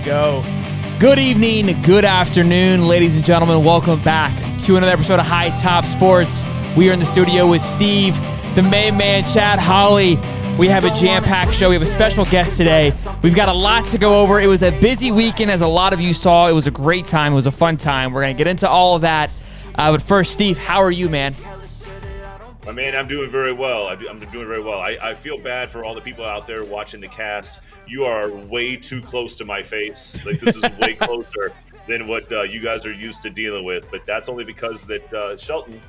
go. Good evening, good afternoon, ladies and gentlemen. Welcome back to another episode of High Top Sports. We are in the studio with Steve, the main man, Chad, Holly. We have a jam-packed show. We have a special guest today. We've got a lot to go over. It was a busy weekend, as a lot of you saw. It was a great time. It was a fun time. We're going to get into all of that. But first, Steve, how are you, man? My man, I'm doing very well. I'm doing very well. I feel bad for all the people out there watching the cast. You are way too close to my face. Like, this is way closer than what you guys are used to dealing with. But that's only because that Shelton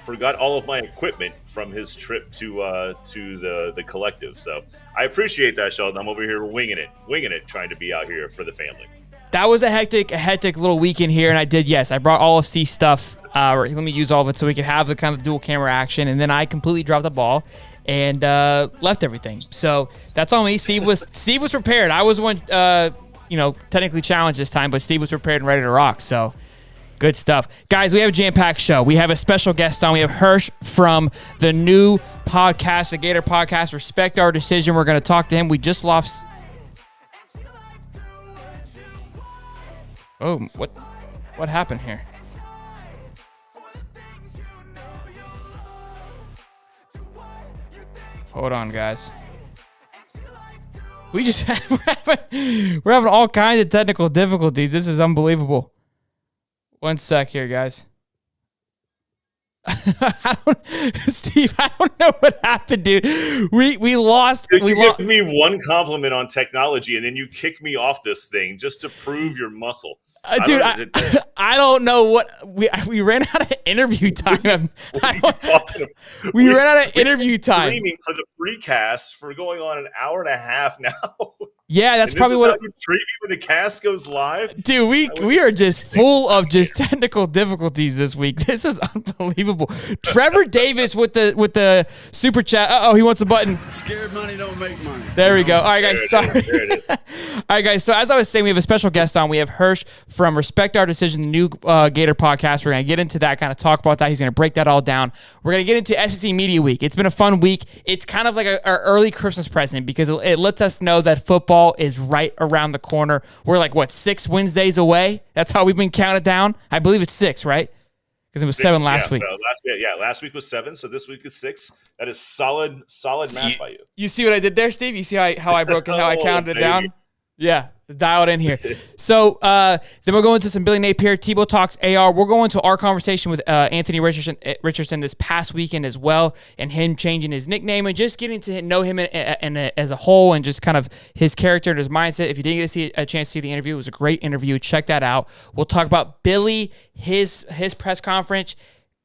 forgot all of my equipment from his trip to the collective. So I appreciate that, Shelton. I'm over here winging it, trying to be out here for the family. That was a hectic little weekend here, and I brought all of C's stuff. Let me use all of it so we could have the kind of dual camera action, and then I completely dropped the ball and left everything. So that's on me. Steve was prepared. I was one, technically challenged this time, but Steve was prepared and ready to rock. So good stuff, guys. We have a jam-packed show. We have a special guest on. We have Hersh from the new podcast, the Gator podcast. Respect Our Decision. We're going to talk to him. We just lost. Oh, what happened here? Hold on, guys. We're having all kinds of technical difficulties. This is unbelievable. One sec here, guys. Steve, I don't know what happened, dude. We lost. You give me one compliment on technology, and then you kick me off this thing just to prove your muscle. Dude, I don't know what we ran out of interview time. We ran out of interview time. Streaming for the precast for going on an hour and a half now. Yeah, that's probably what you treat me when the cast goes live. Dude, we are just full of just technical difficulties this week. This is unbelievable. Trevor Davis with the super chat. He wants the button. Scared money don't make money. There we go. All right, guys. Sorry. There it is. All right, guys. So as I was saying, we have a special guest on. We have Hersh from Respect Our Decision, the new Gator podcast. We're going to get into that, kind of talk about that. He's going to break that all down. We're going to get into SEC Media Week. It's been a fun week. It's kind of like our early Christmas present because it lets us know that football is right around the corner. We're like, 6 Wednesdays away? That's how we've been counted down. I believe it's 6, right? Because it was 7 last week. Last week was 7, so this week is 6. That is solid math by you. You see what I did there, Steve? You see how I broke it, how I counted it down? Yeah, dialed in here. So then we'll go into some Billy Napier, Tebow Talks AR. We'll go into our conversation with Anthony Richardson this past weekend as well, and him changing his nickname and just getting to know him as a whole and just kind of his character and his mindset. If you didn't get to see a chance to see the interview, it was a great interview. Check that out. We'll talk about Billy, his press conference.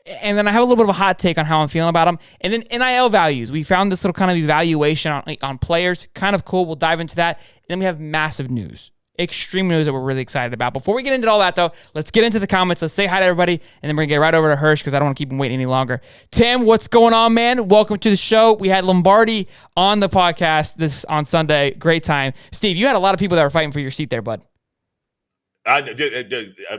And then I have a little bit of a hot take on how I'm feeling about him. And then NIL values. We found this little kind of evaluation on players. Kind of cool. We'll dive into that. And then we have massive news. Extreme news that we're really excited about. Before we get into all that, though, let's get into the comments. Let's say hi to everybody. And then we're going to get right over to Hersh because I don't want to keep him waiting any longer. Tim, what's going on, man? Welcome to the show. We had Lombardi on the podcast on Sunday. Great time. Steve, you had a lot of people that were fighting for your seat there, bud.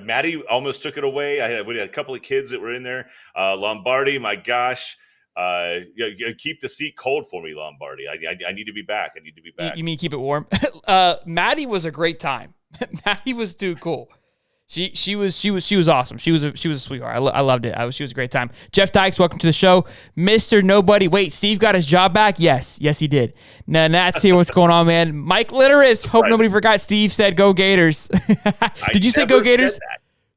Maddie almost took it away. We had a couple of kids that were in there. Lombardi, my gosh. Keep the seat cold for me, Lombardi. I need to be back. You mean keep it warm? Maddie was a great time. Maddie was too cool. She was awesome. She was a sweetheart. I loved it. She was a great time. Jeff Dykes, welcome to the show. Mr. Nobody. Wait, Steve got his job back? Yes, he did. Nat's here. What's going on, man? Mike Litteris. Hope nobody forgot. Steve said go Gators. Did you say go Gators?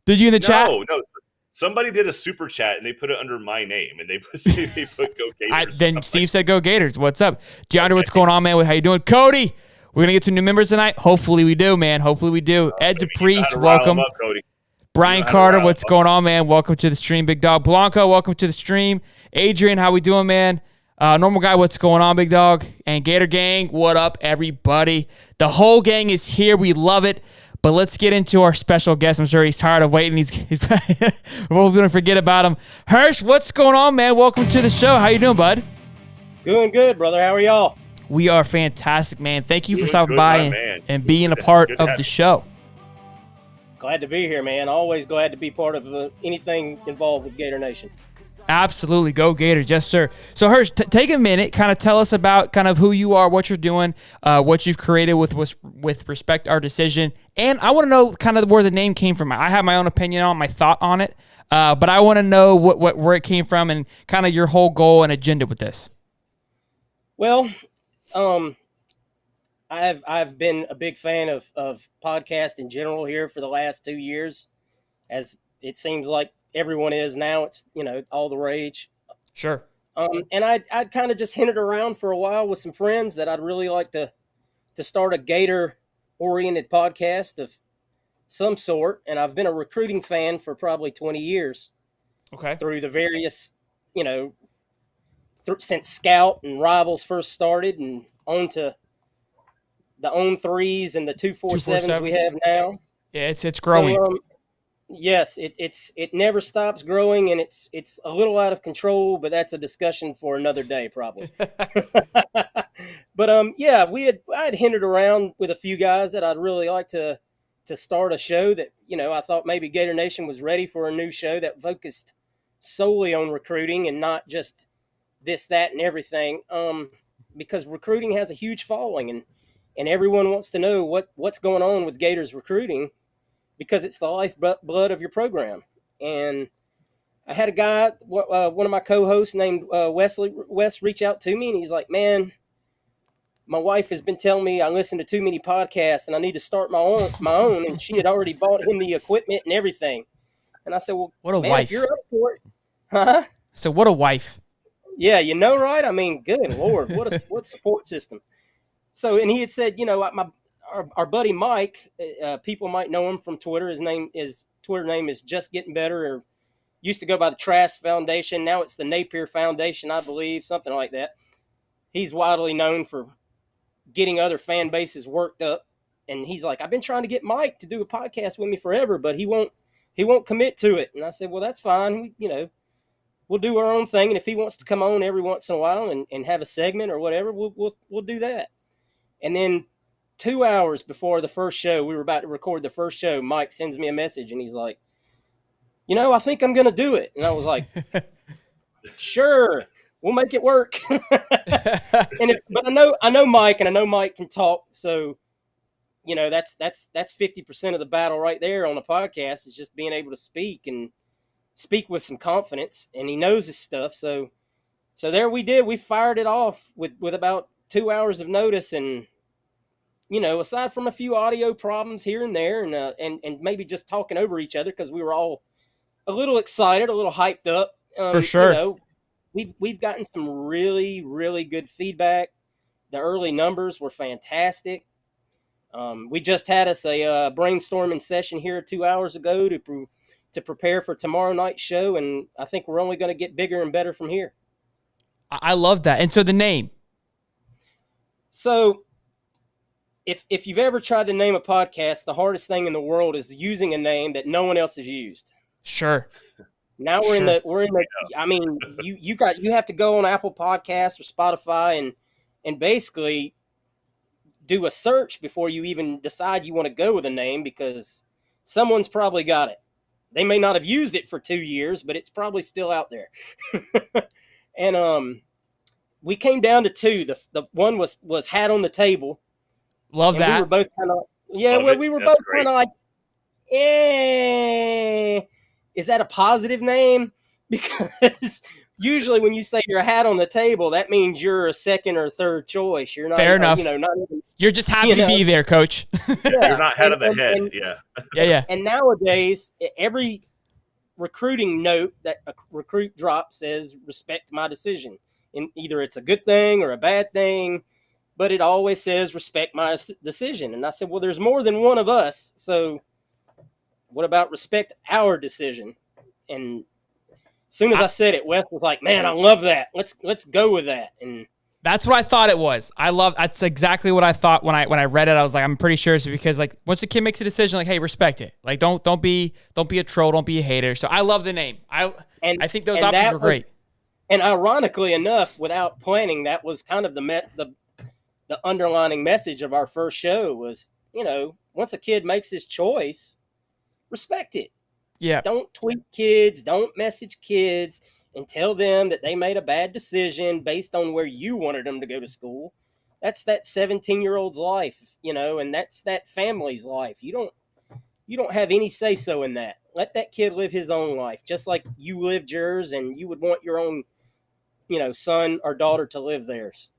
Did you in the chat? No. Somebody did a super chat and they put it under my name and they put go Gators. Then Steve said go Gators. What's up? DeAndre, what's going on, man? How you doing? Cody. We're going to get some new members tonight. Hopefully we do, man. Hopefully we do. Ed DePriest, welcome. Up, Cody. Brian Carter, what's going on, man? Welcome to the stream, big dog. Blanco, welcome to the stream. Adrian, how we doing, man? Normal Guy, what's going on, big dog? And Gator Gang, what up, everybody? The whole gang is here. We love it. But let's get into our special guest. I'm sure he's tired of waiting. He's we're going to forget about him. Hersh, what's going on, man? Welcome to the show. How you doing, bud? Doing good, brother. How are y'all? We are fantastic, man. Thank you for stopping by and being a part of the show. Glad to be here, man. Always glad to be part of anything involved with Gator Nation. Absolutely. Go Gators. Yes, sir. So, Hersh, take a minute, kind of tell us about kind of who you are, what you're doing, what you've created with Respect Our Decision, And I want to know kind of where the name came from. I have my own opinion on my thought on it, but I want to know where it came from and kind of your whole goal and agenda with this. Well, I've been a big fan of podcast in general here for the last 2 years, as it seems like everyone is now. It's, all the rage. Sure. And I'd kind of just hinted around for a while with some friends that I'd really like to start a gator oriented podcast of some sort. And I've been a recruiting fan for probably 20 years. Okay. Through the various, since Scout and Rivals first started, and on to the Own 3s and the 247s we have now. Yeah, it's growing. So, yes, it never stops growing, and it's a little out of control, but that's a discussion for another day probably. But yeah, I had hinted around with a few guys that I'd really like to start a show that, I thought maybe Gator Nation was ready for a new show that focused solely on recruiting and not just this, that, and everything. Because recruiting has a huge following, and everyone wants to know what's going on with Gators recruiting, because it's the lifeblood of your program. And I had a guy, one of my co-hosts named Wes, reach out to me, and he's like, man, my wife has been telling me I listen to too many podcasts and I need to start my own. And she had already bought him the equipment and everything. And I said, well, what a man, wife. if you're up for it. Huh? So what a wife. Yeah, right? I mean, good Lord, what support system. So, and he had said, our buddy Mike, people might know him from Twitter. His Twitter name is Just Getting Better, or used to go by the Trask Foundation. Now it's the Napier Foundation, I believe, something like that. He's widely known for getting other fan bases worked up. And he's like, I've been trying to get Mike to do a podcast with me forever, but he won't commit to it. And I said, well, that's fine. We'll do our own thing. And if he wants to come on every once in a while and have a segment or whatever, we'll do that. And then 2 hours before the first show, we were about to record the first show, Mike sends me a message and he's like, I think I'm going to do it. And I was like, sure, we'll make it work. But I know Mike, and I know Mike can talk. So, that's 50% of the battle right there on a podcast, is just being able to speak with some confidence, and he knows his stuff. So there we did. We fired it off with about 2 hours of notice, and aside from a few audio problems here and there, and maybe just talking over each other because we were all a little excited, a little hyped up. For sure. We've gotten some really, really good feedback. The early numbers were fantastic. We just had us a brainstorming session here 2 hours ago to prepare for tomorrow night's show, and I think we're only going to get bigger and better from here. I love that. And so the name. So if you've ever tried to name a podcast, the hardest thing in the world is using a name that no one else has used. Sure. Now we're in the I mean, you have to go on Apple Podcasts or Spotify and basically do a search before you even decide you want to go with a name, because someone's probably got it. They may not have used it for 2 years, but it's probably still out there. And we came down to two. The one was Hat on the Table. Love that. We were both kind of we were both kind of like, is that a positive name? Because usually when you say you're a hat on the table, that means you're a second or third choice. You're not. Fair enough. Not even, you're just happy to be there, Coach. Yeah. You're not head of the head. Yeah. And nowadays, every recruiting note that a recruit drops says, respect my decision. And either it's a good thing or a bad thing, but it always says, respect my decision. And I said, well, there's more than one of us. So what about respect our decision? And as soon as I said it, Wes was like, man, I love that. Let's go with that. And that's what I thought it was. That's exactly what I thought when I read it. I was like, I'm pretty sure it's because, like, once a kid makes a decision, like, hey, respect it. Like, don't be a troll, don't be a hater. So I love the name. I think those options were great. And ironically enough, without planning, that was kind of the underlining message of our first show was, once a kid makes his choice, respect it. Yeah. Don't tweet kids, don't message kids and tell them that they made a bad decision based on where you wanted them to go to school. that's that 17-year-old's life, and that's that family's life. You don't have any say so in that. Let that kid live his own life, just like you lived yours, and you would want your own, son or daughter to live theirs.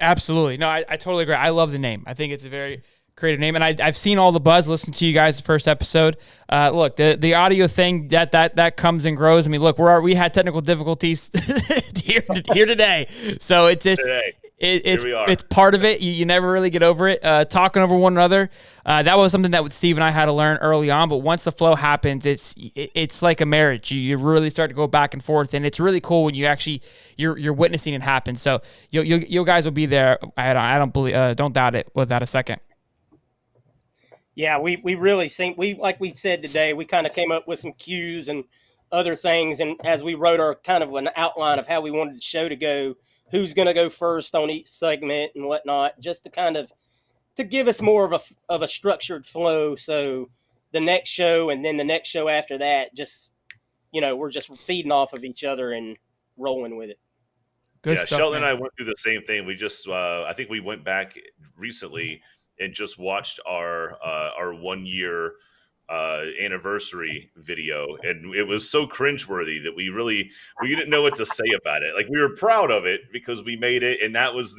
Absolutely. No, I totally agree. I love the name. I think it's a very creative name, and I've seen all the buzz. Listened to you guys the first episode. Look, the audio thing that comes and grows. I mean, look, we had technical difficulties here today, so it's just it's part of it. You never really get over it. Talking over one another, that was something that Steve and I had to learn early on. But once the flow happens, it's like a marriage. You really start to go back and forth, and it's really cool when you actually you're witnessing it happen. So you guys will be there. I don't doubt it without a second. Yeah, we really think like we said today, we kind of came up with some cues and other things, and as we wrote our kind of an outline of how we wanted the show to go, who's going to go first on each segment and whatnot, just to kind of to give us more of a structured flow. So the next show and then the next show after that, just we're just feeding off of each other and rolling with it. Good stuff, Sheldon man. And I went through the same thing. We just I think we went back recently and just watched our 1 year anniversary video, and it was so cringeworthy that we didn't know what to say about it. Like, we were proud of it because we made it, and that was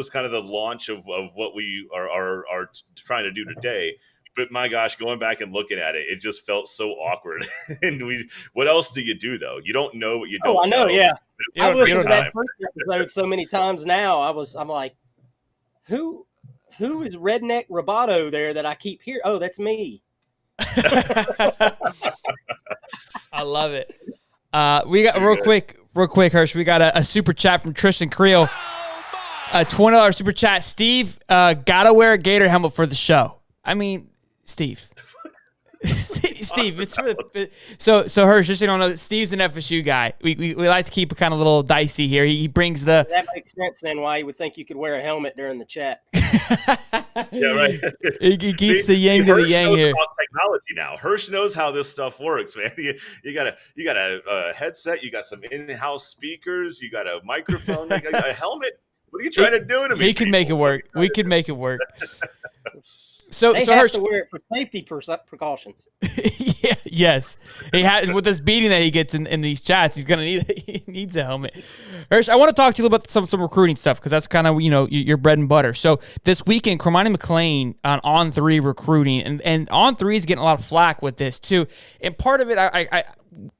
kind of the launch of what we are trying to do today. But my gosh, going back and looking at it, it just felt so awkward. And what else do you do though? You don't know what you don't. Oh, I know. Yeah, I've listened to that time. first episode so many times now. I'm like, who is Redneck Roboto there that I keep hearing? Oh, that's me. I love it. We got real quick, Hersh. We got a super chat from Tristan Creel. A $20 super chat. Steve, gotta wear a gator helmet for the show. I mean, Steve. Steve, it's so Hersh, just so you don't know, Steve's an FSU guy. We like to keep it kind of a little dicey here. He brings the. That makes sense then why you would think you could wear a helmet during the chat. Yeah, right. He keeps the yang to the yang here. About technology now. Hersh knows how this stuff works, man. You got a headset. You got some in-house speakers. You got a microphone. You got a helmet. What are you trying to do to me? We can make it work. We can make it work. So have Hersh, to wear it for safety precautions. Yeah, yes. He has, with this beating that he gets in these chats, he needs a helmet. Hersh, I want to talk to you about some recruiting stuff because that's kind of your bread and butter. So this weekend, Cormani McClain on 3 recruiting, and on 3 is getting a lot of flack with this too. And part of it,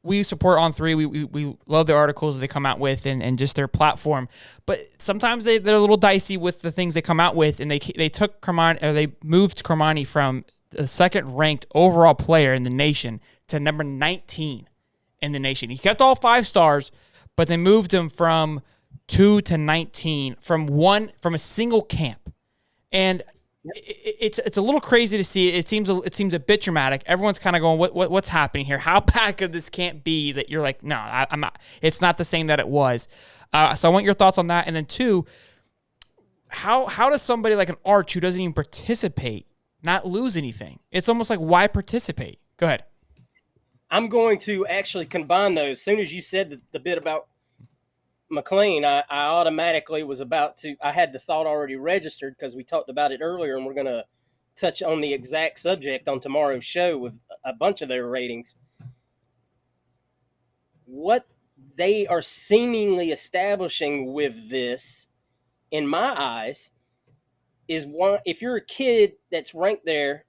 we support on 3. We love the articles they come out with and just their platform. But sometimes they're a little dicey with the things they come out with, and they took Cormani, or they moved Cormani from the second ranked overall player in the nation to number 19 in the nation. He kept all 5 stars, but they moved him from 2 to 19 from a single camp. And it's a little crazy to see. It seems a bit dramatic. Everyone's kind of going, what's happening here? How bad could this camp be that you're like, no, I'm not. It's not the same that it was. So I want your thoughts on that. And then 2, how does somebody like an Arch who doesn't even participate not lose anything? It's almost like, why participate? Go ahead. I'm going to actually combine those. As soon as you said the bit about McClain, I automatically was I had the thought already registered because we talked about it earlier, and we're going to touch on the exact subject on tomorrow's show with a bunch of their ratings. What they are seemingly establishing with this, in my eyes, is if you're a kid that's ranked there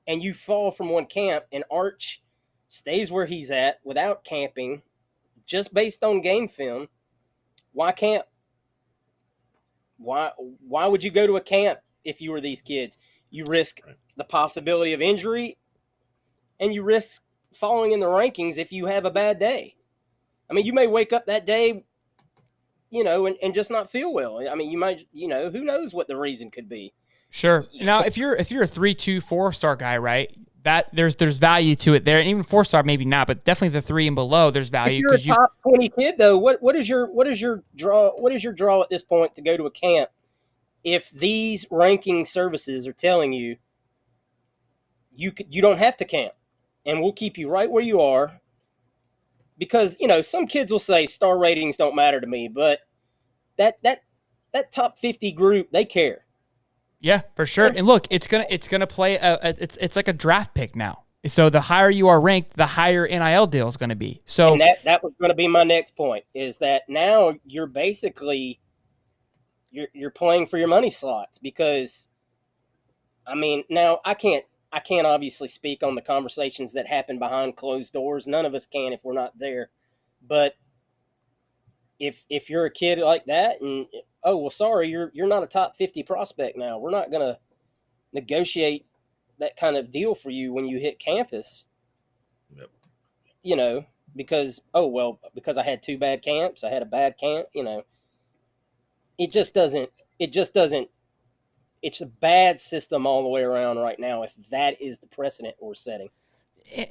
and you fall from one camp and Arch stays where he's at without camping, just based on game film, why camp? Why would you go to a camp if you were these kids? You risk the possibility of injury, and you risk falling in the rankings if you have a bad day. I mean, you may wake up that day, and just not feel well. I mean, you might, who knows what the reason could be. Sure. Now, if you're a 3-2 4-star guy, right? That there's value to it there, and even 4-star maybe not, but definitely the 3 and below there's value. If you're a top 20 kid though, what is your draw at this point to go to a camp if these ranking services are telling you you don't have to camp and we'll keep you right where you are? Because some kids will say star ratings don't matter to me, but that that top 50 group, they care. Yeah, for sure. And look, it's gonna play. It's like a draft pick now. So the higher you are ranked, the higher NIL deal is going to be. So and that was going to be my next point, is that now you're basically you're playing for your money slots, because I mean, now I can't obviously speak on the conversations that happen behind closed doors. None of us can if we're not there. But if you're a kid like that, and oh well, sorry, you're not a top 50 prospect now. We're not going to negotiate that kind of deal for you when you hit campus. Yep. You know, because because I had 2 bad camps, I had a bad camp. You know, it just doesn't. It's a bad system all the way around right now, if that is the precedent we're setting.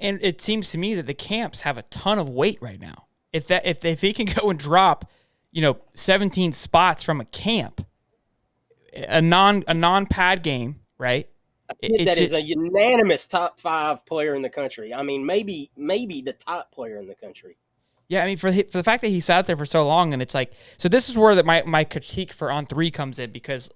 And it seems to me that the camps have a ton of weight right now. If he can go and drop, 17 spots from a camp, a non-pad game, right? That is a unanimous top 5 player in the country. I mean, maybe the top player in the country. Yeah, I mean, for the fact that he sat there for so long, and it's like, so this is where my critique for On3 comes in, because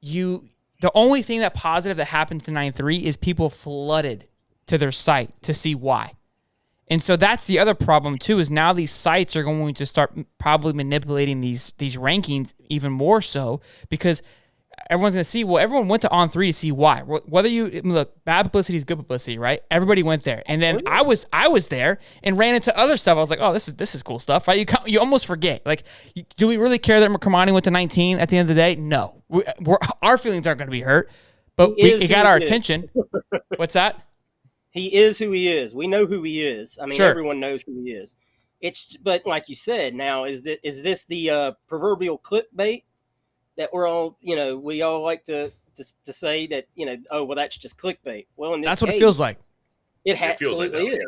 the only thing that positive that happened to 9-3 is people flooded to their site to see why. And so that's the other problem too, is now these sites are going to start probably manipulating these rankings even more so, because everyone's going to see, well, everyone went to On3 to see why. Whether look, bad publicity is good publicity, right? Everybody went there. And then I was there and ran into other stuff. I was like, oh, this is cool stuff, right? You almost forget. Like, do we really care that Cormani went to 19 at the end of the day? No. Our feelings aren't going to be hurt, but it got our attention. What's that? He is who he is. We know who he is. I mean, sure. Everyone knows who he is. But like you said, now is this the proverbial clickbait that we're all, we all like to say that, oh well, that's just clickbait. Well, in this that's what case, it feels like. It absolutely is.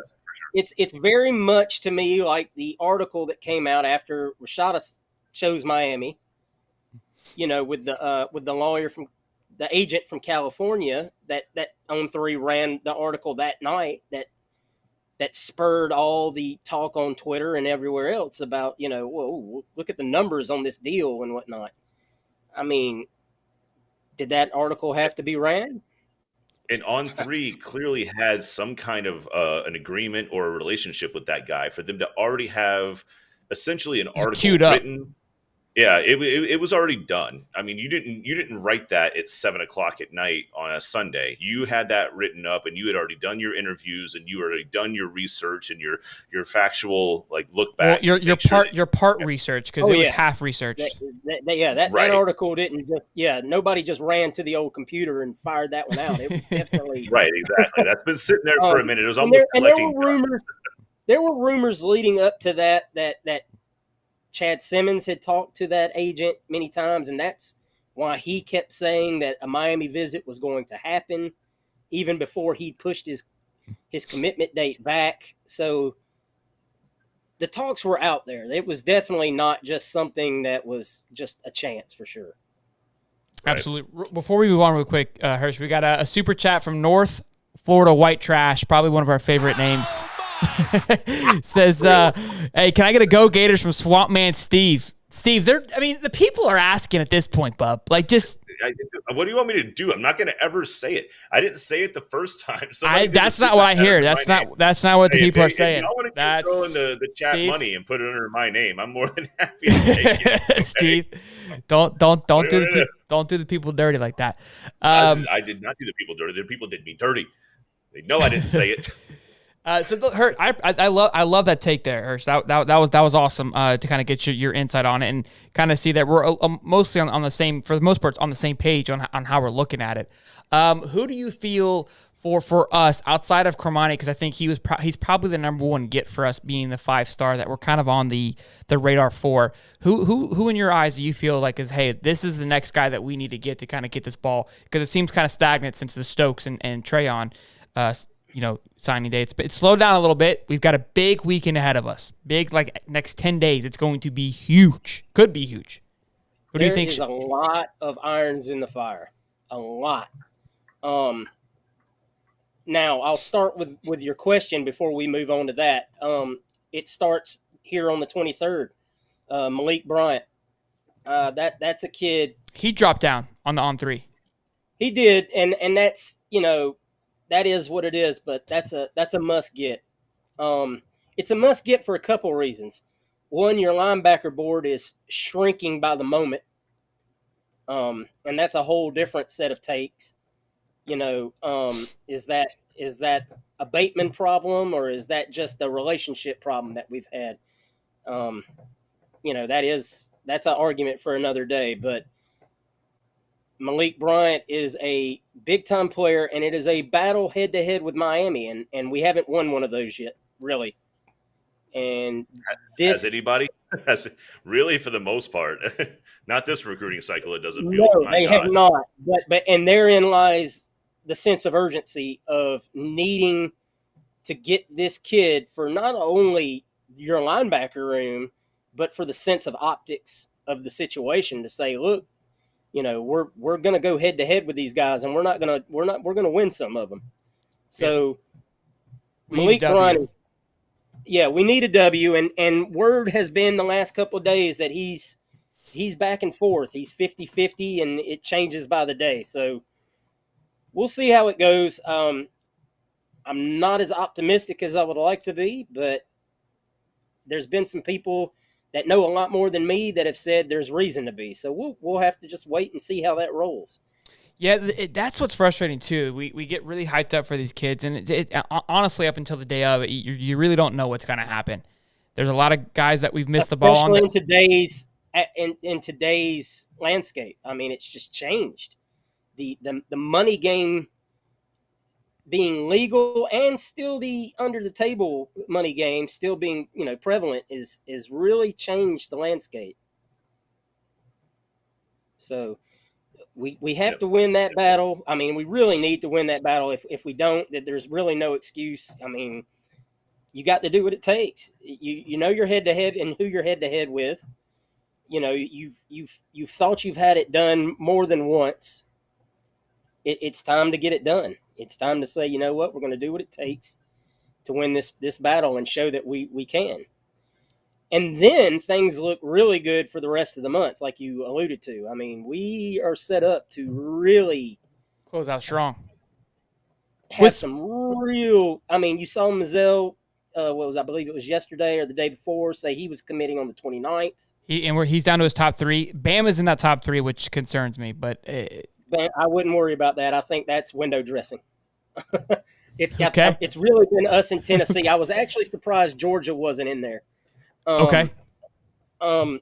Yeah, sure. It's very much to me like the article that came out after Rashada chose Miami. With the lawyer from the agent from California that On3 ran the article that night that spurred all the talk on Twitter and everywhere else about, whoa, look at the numbers on this deal and whatnot. I mean, did that article have to be ran? And On3 clearly had some kind of an agreement or a relationship with that guy for them to already have essentially an article queued up. written. Yeah, it was already done. I mean, you didn't write that at 7:00 at night on a Sunday. You had that written up, and you had already done your interviews, and you already done your research and your factual look back. Well, your part research, because it was half researched. That article didn't just nobody just ran to the old computer and fired that one out. It was definitely right. Exactly. That's been sitting there for a minute. It was almost collecting dust. There were rumors leading up to that Chad Simmons had talked to that agent many times, and that's why he kept saying that a Miami visit was going to happen even before he pushed his commitment date back. So the talks were out there. It was definitely not just something that was just a chance, for sure. Absolutely. Before we move on real quick, Hersh, we got a super chat from North Florida White Trash, probably one of our favorite names. Says, hey, can I get a Go Gators from Swamp Man Steve? Steve, the people are asking at this point, bub. What do you want me to do? I'm not going to ever say it. I didn't say it the first time. That's not what I hear. That's not what the people are saying. I want to throw in the chat Steve, money and put it under my name. I'm more than happy to take it. Okay? Steve, don't do the people dirty like that. I did not do the people dirty. The people did me dirty. They know I didn't say it. So Hersh, I love that take there, Hersh. That was awesome to kind of get your insight on it and kind of see that we're mostly on the same, for the most part, on the same page on how we're looking at it. Who do you feel for us outside of Cormani? Because I think he's probably the number one get for us, being the 5-star that we're kind of on the radar for. Who in your eyes do you feel like is, hey, this is the next guy that we need to get this ball? Because it seems kind of stagnant since the Stokes and Trayon signing dates, but it's slowed down a little bit. We've got a big weekend ahead of us. Big, next 10 days. It's going to be huge. Could be huge. What do you think? There's a lot of irons in the fire. A lot. Now, I'll start with your question before we move on to that. It starts here on the 23rd. Malik Bryant. That's a kid. He dropped down on the on three. He did, and that's that is what it is. But that's a must get. It's a must get for a couple reasons. One, your linebacker board is shrinking by the moment, and that's a whole different set of takes. Is that a Bateman problem, or is that just a relationship problem that we've had? That's an argument for another day. But Malik Bryant is a big time player, and it is a battle head to head with Miami, and we haven't won one of those yet, really. And has anybody? Really, for the most part, not this recruiting cycle. It doesn't feel. No, they have not. But therein lies the sense of urgency of needing to get this kid for not only your linebacker room, but for the sense of optics of the situation to say, look, we're going to go head to head with these guys, and we're going to win some of them. So Malik Bryant, we need a W, and word has been the last couple of days that he's back and forth. He's 50-50, and it changes by the day. So we'll see how it goes. I'm not as optimistic as I would like to be, but there's been some people that know a lot more than me that have said there's reason to be. So we'll have to just wait and see how that rolls. Yeah, that's what's frustrating too. We get really hyped up for these kids, and honestly, up until the day of it, you really don't know what's going to happen. There's a lot of guys that we've missed the ball on. In today's landscape. I mean, it's just changed. The money game being legal and still the under the table money game still being prevalent is really changed the landscape. So we have to win that battle. I mean, we really need to win that battle. If we don't, that there's really no excuse. I mean, you got to do what it takes. You know you're head to head and who you're head to head with. You've thought you've had it done more than once. It's time to get it done. It's time to say, you know what, we're going to do what it takes to win this battle and show that we can. And then things look really good for the rest of the month, like you alluded to. I mean, we are set up to really close out strong. Have some real. I mean, you saw Mazzell. I believe it was yesterday or the day before, say he was committing on the 29th. He's down to his top three. Bama's in that top three, which concerns me, but I wouldn't worry about that. I think that's window dressing. Okay. It's really been us in Tennessee. Okay. I was actually surprised Georgia wasn't in there. Okay. Then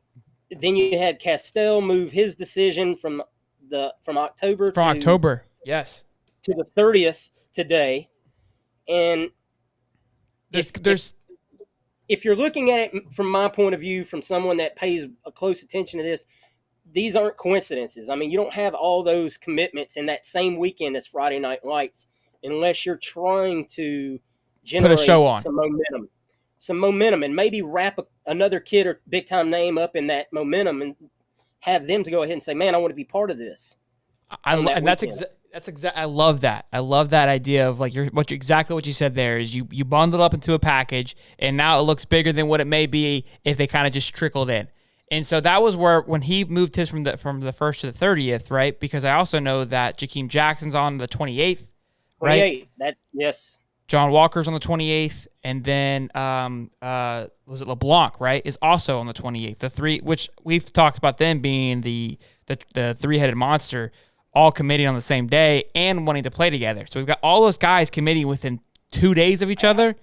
you had Castell move his decision from October yes, to the 30th today, and if you're looking at it from my point of view, from someone that pays a close attention to this, these aren't coincidences. I mean, you don't have all those commitments in that same weekend as Friday Night Lights unless you're trying to generate put a show on. some momentum, and maybe wrap another kid or big time name up in that momentum and have them to go ahead and say, man, I want to be part of this. I love that. I love that idea of exactly what you said there is you bundled up into a package, and now it looks bigger than what it may be if they kind of just trickled in. And so that was where when he moved his from the 1st to the 30th, right? Because I also know that Jakeem Jackson's on the 28th, right? 28th. Yes. John Walker's on the 28th, and then was it LeBlanc, right? Is also on the 28th. The three, which we've talked about them being the three-headed monster, all committing on the same day and wanting to play together. So we've got all those guys committing within 2 days of each other.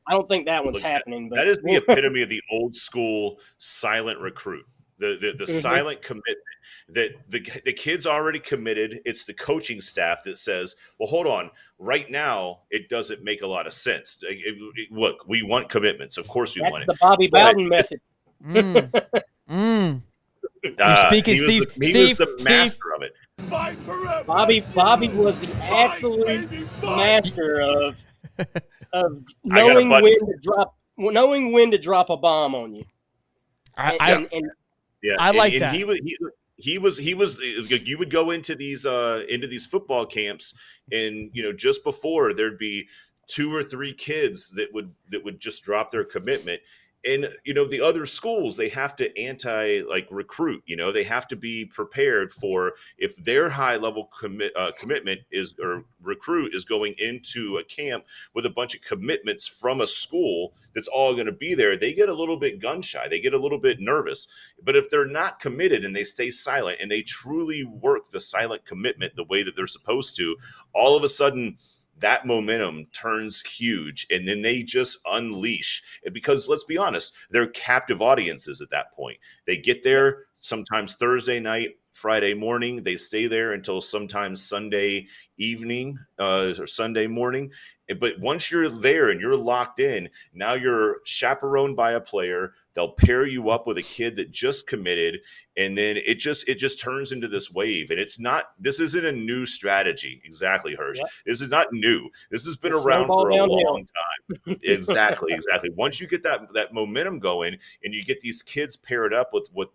I don't think that one's happening. But that is the epitome of the old school silent recruit. The silent commitment that the kid's already committed. It's the coaching staff that says, well, hold on. Right now, it doesn't make a lot of sense. Look, we want commitments. Of course we want it. That's the Bobby Bowden method. You're speaking, Steve. He was the master of it. Bobby was the absolute master of knowing when to drop a bomb on you. I like that. He was. You would go into these football camps, and just before there'd be 2 or 3 kids that would just drop their commitment, And the other schools, they have to recruit. They have to be prepared for if their high level commitment is or recruit is going into a camp with a bunch of commitments from a school that's all going to be there. They get a little bit gun shy. They get a little bit nervous. But if they're not committed and they stay silent and they truly work the silent commitment the way that they're supposed to, all of a sudden that momentum turns huge, and then they just unleash. Because let's be honest, they're captive audiences at that point. They get there sometimes Thursday night, Friday morning. They stay there until sometimes Sunday evening or Sunday morning. But once you're there and you're locked in, now you're chaperoned by a player. They'll pair you up with a kid that just committed, and then it just turns into this wave. And this isn't a new strategy. Exactly, Hersh. Yep. This is not new. This has been around for a long time. Exactly. Once you get that momentum going and you get these kids paired up with what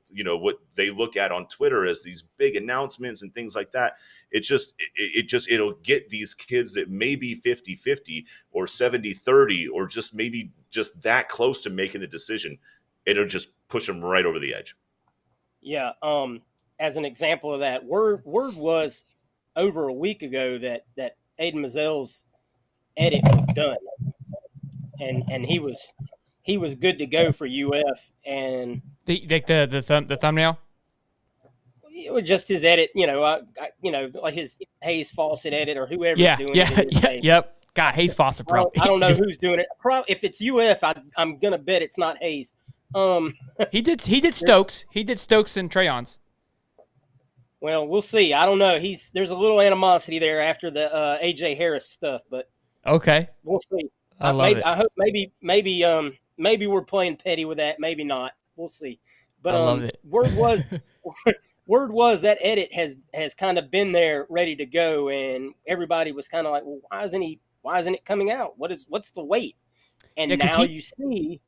they look at on Twitter as these big announcements and things like that, it'll get these kids that may be 50-50 or 70-30 or just maybe just that close to making the decision. It'll just push them right over the edge. Yeah. As an example of that, word was over a week ago that Aiden Mazel's edit was done, and he was good to go for UF. And the thumbnail. It was just his edit, like his Hayes Fawcett edit or whoever's doing it. Yep. God, Hayes Fawcett, bro. I don't know who's doing it. If it's UF, I'm gonna bet it's not Hayes. He did Stokes. He did Stokes and Trayons. Well, we'll see. I don't know. There's a little animosity there after the AJ Harris stuff, but okay, we'll see. I love it. I hope maybe we're playing petty with that. Maybe not. We'll see. But I love it. Word was that edit has kind of been there, ready to go, and everybody was kind of like, well, why isn't it coming out? What's the wait? And now you see,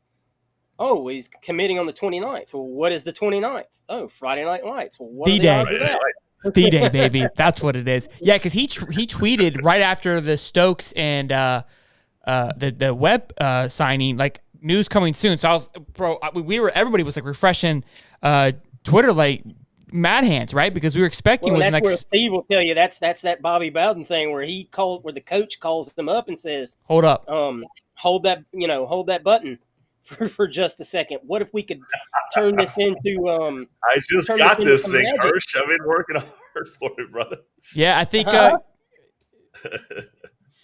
oh, he's committing on the 29th. Well, what is the 29th? Oh, Friday Night Lights. Well, what D-Day. are the odds of that? It's D-Day, baby. That's what it is. Yeah, because he tweeted right after the Stokes and the Webb signing, like, news coming soon. So I was, everybody was like refreshing Twitter like mad hands, right? Because we were expecting that's where Steve will tell you that's that Bobby Bowden thing where where the coach calls them up and says, hold up, hold that button for just a second. What if we could turn this into I just got this thing, Hersh. I've been working hard for it, brother. Yeah, I think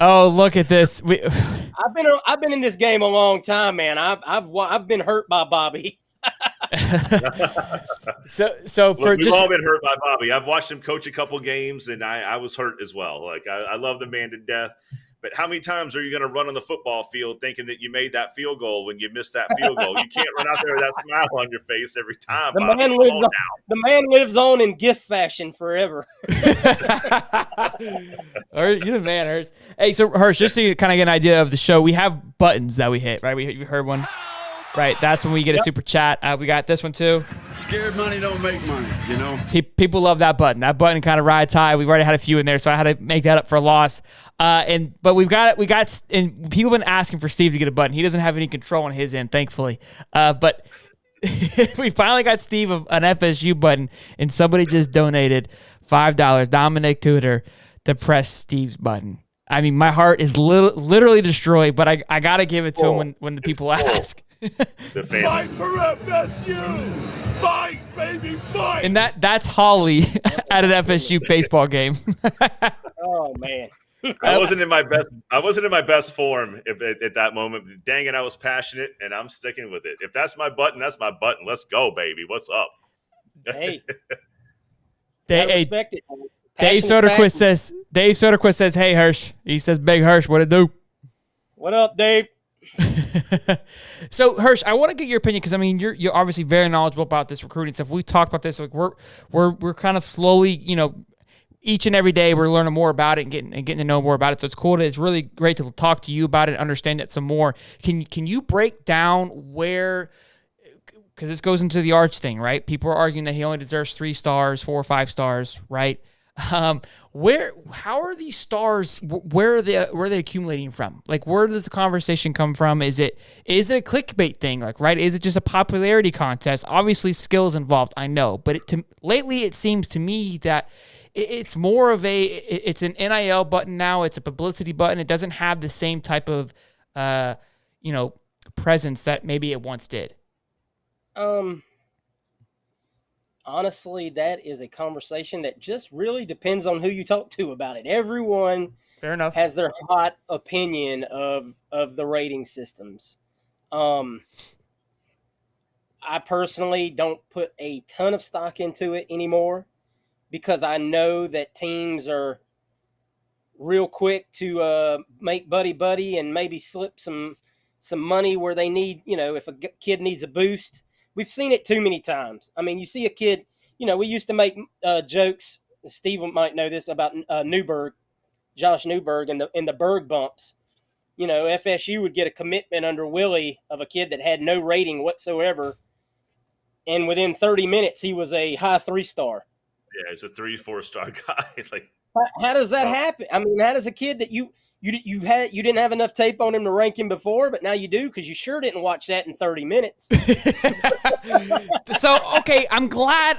oh, look at this. I've been in this game a long time, man. I've been hurt by Bobby. so we've all been hurt by Bobby. I've watched him coach a couple games, and I was hurt as well. Like I love the man to death. But how many times are you going to run on the football field thinking that you made that field goal when you missed that field goal? You can't run out there with that smile on your face every time. The man lives on in gift fashion forever. You're the man, Hersh. Hey, so Hersh, just so you kind of get an idea of the show, we have buttons that we hit, right? You heard one. Right, that's when we get a super chat. We got this one too. Scared money don't make money, you know. People love that button. That button kind of rides high. We've already had a few in there, so I had to make that up for a loss. But we got, and people have been asking for Steve to get a button. He doesn't have any control on his end, thankfully. But we finally got Steve an FSU button, and somebody just donated $5, Dominic Tudor, to press Steve's button. I mean, my heart is literally destroyed, but I got to give it to him when the people ask. The family. Fight for FSU! Fight, baby, fight! And that's Holly at an FSU baseball game. Oh man. I wasn't in my best form at that moment. Dang it, I was passionate, and I'm sticking with it. If that's my button, that's my button. Let's go, baby. What's up? Hey. Dave Soderquist says, hey, Hersh. He says, Big Hersh, what it do? What up, Dave? So Hersh, I want to get your opinion because I mean you're obviously very knowledgeable about this recruiting stuff. We talked about this, like we're kind of slowly, each and every day we're learning more about it and getting to know more about it. So it's cool. It's really great to talk to you about it, understand it some more. Can you break down where? Because this goes into the Arch thing, right? People are arguing that he only deserves 3 stars, 4 or 5 stars, right? How are these stars? Where are they accumulating from? Like, where does the conversation come from? Is it a clickbait thing? Like, right? Is it just a popularity contest? Obviously, skills involved. I know, but lately it seems to me that it's more of it's an NIL button now. It's a publicity button. It doesn't have the same type of, presence that maybe it once did. Honestly, that is a conversation that just really depends on who you talk to about it. Everyone Fair enough. has their hot opinion of the rating systems. I personally don't put a ton of stock into it anymore because I know that teams are real quick to make buddy and maybe slip some money where they need, if a kid needs a boost. We've seen it too many times. I mean, you see a kid, we used to make jokes. Steve might know this about Josh Newberg and the Berg bumps. FSU would get a commitment under Willie of a kid that had no rating whatsoever. And within 30 minutes, he was a high 3-star. Yeah, he's a 3-4 star guy. Like, how does that happen? I mean, how does a kid that you didn't have enough tape on him to rank him before, but now you do because you sure didn't watch that in 30 minutes. So, okay, I'm glad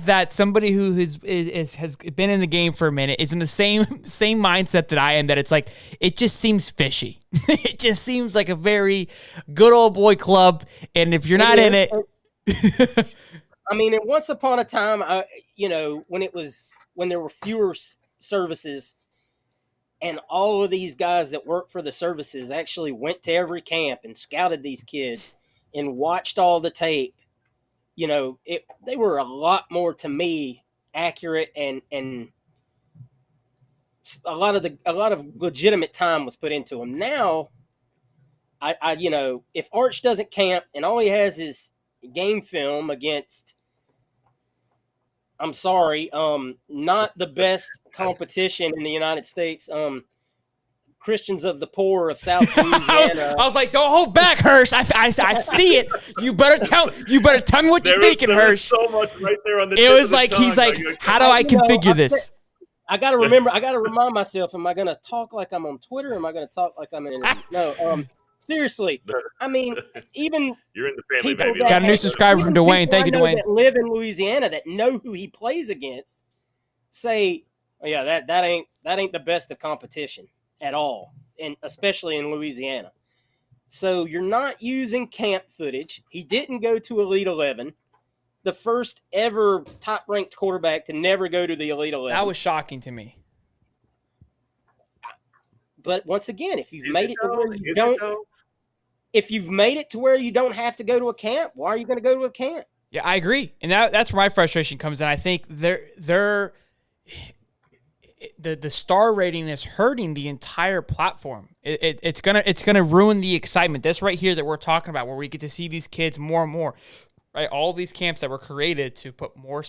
that somebody who has been in the game for a minute is in the same mindset that I am, that it's like, it just seems fishy. It just seems like a very good old boy club, and if you're not in it. I mean, once upon a time, when there were fewer services, and all of these guys that work for the services actually went to every camp and scouted these kids and watched all the tape. They were a lot more, to me, accurate, and a lot of legitimate time was put into them. Now, if Arch doesn't camp and all he has is game film against, I'm sorry, not the best competition in the United States. Christians of the poor of South Louisiana. I was like, don't hold back, Hersh. I see it. You better tell me what you're thinking, Hersh. So much right there on the. It was like he's like, how do I configure this? I got to remind myself. Am I going to talk like I'm on Twitter? Or am I going to talk like I'm in? No. Seriously, I mean, even you're in the family, baby. Got a new subscriber from Dwayne. Thank you, Dwayne. That live in Louisiana that know who he plays against say, oh, yeah, that ain't the best of competition at all, and especially in Louisiana. So you're not using camp footage. He didn't go to Elite 11. The first ever top-ranked quarterback to never go to the Elite 11. That was shocking to me. But once again, if you've made it to where you don't, if you've made it to where you don't have to go to a camp, why are you going to go to a camp? Yeah, I agree, and that's where my frustration comes in. I think the star rating is hurting the entire platform. It's gonna ruin the excitement. This right here that we're talking about, where we get to see these kids more and more, right? All these camps that were created to put more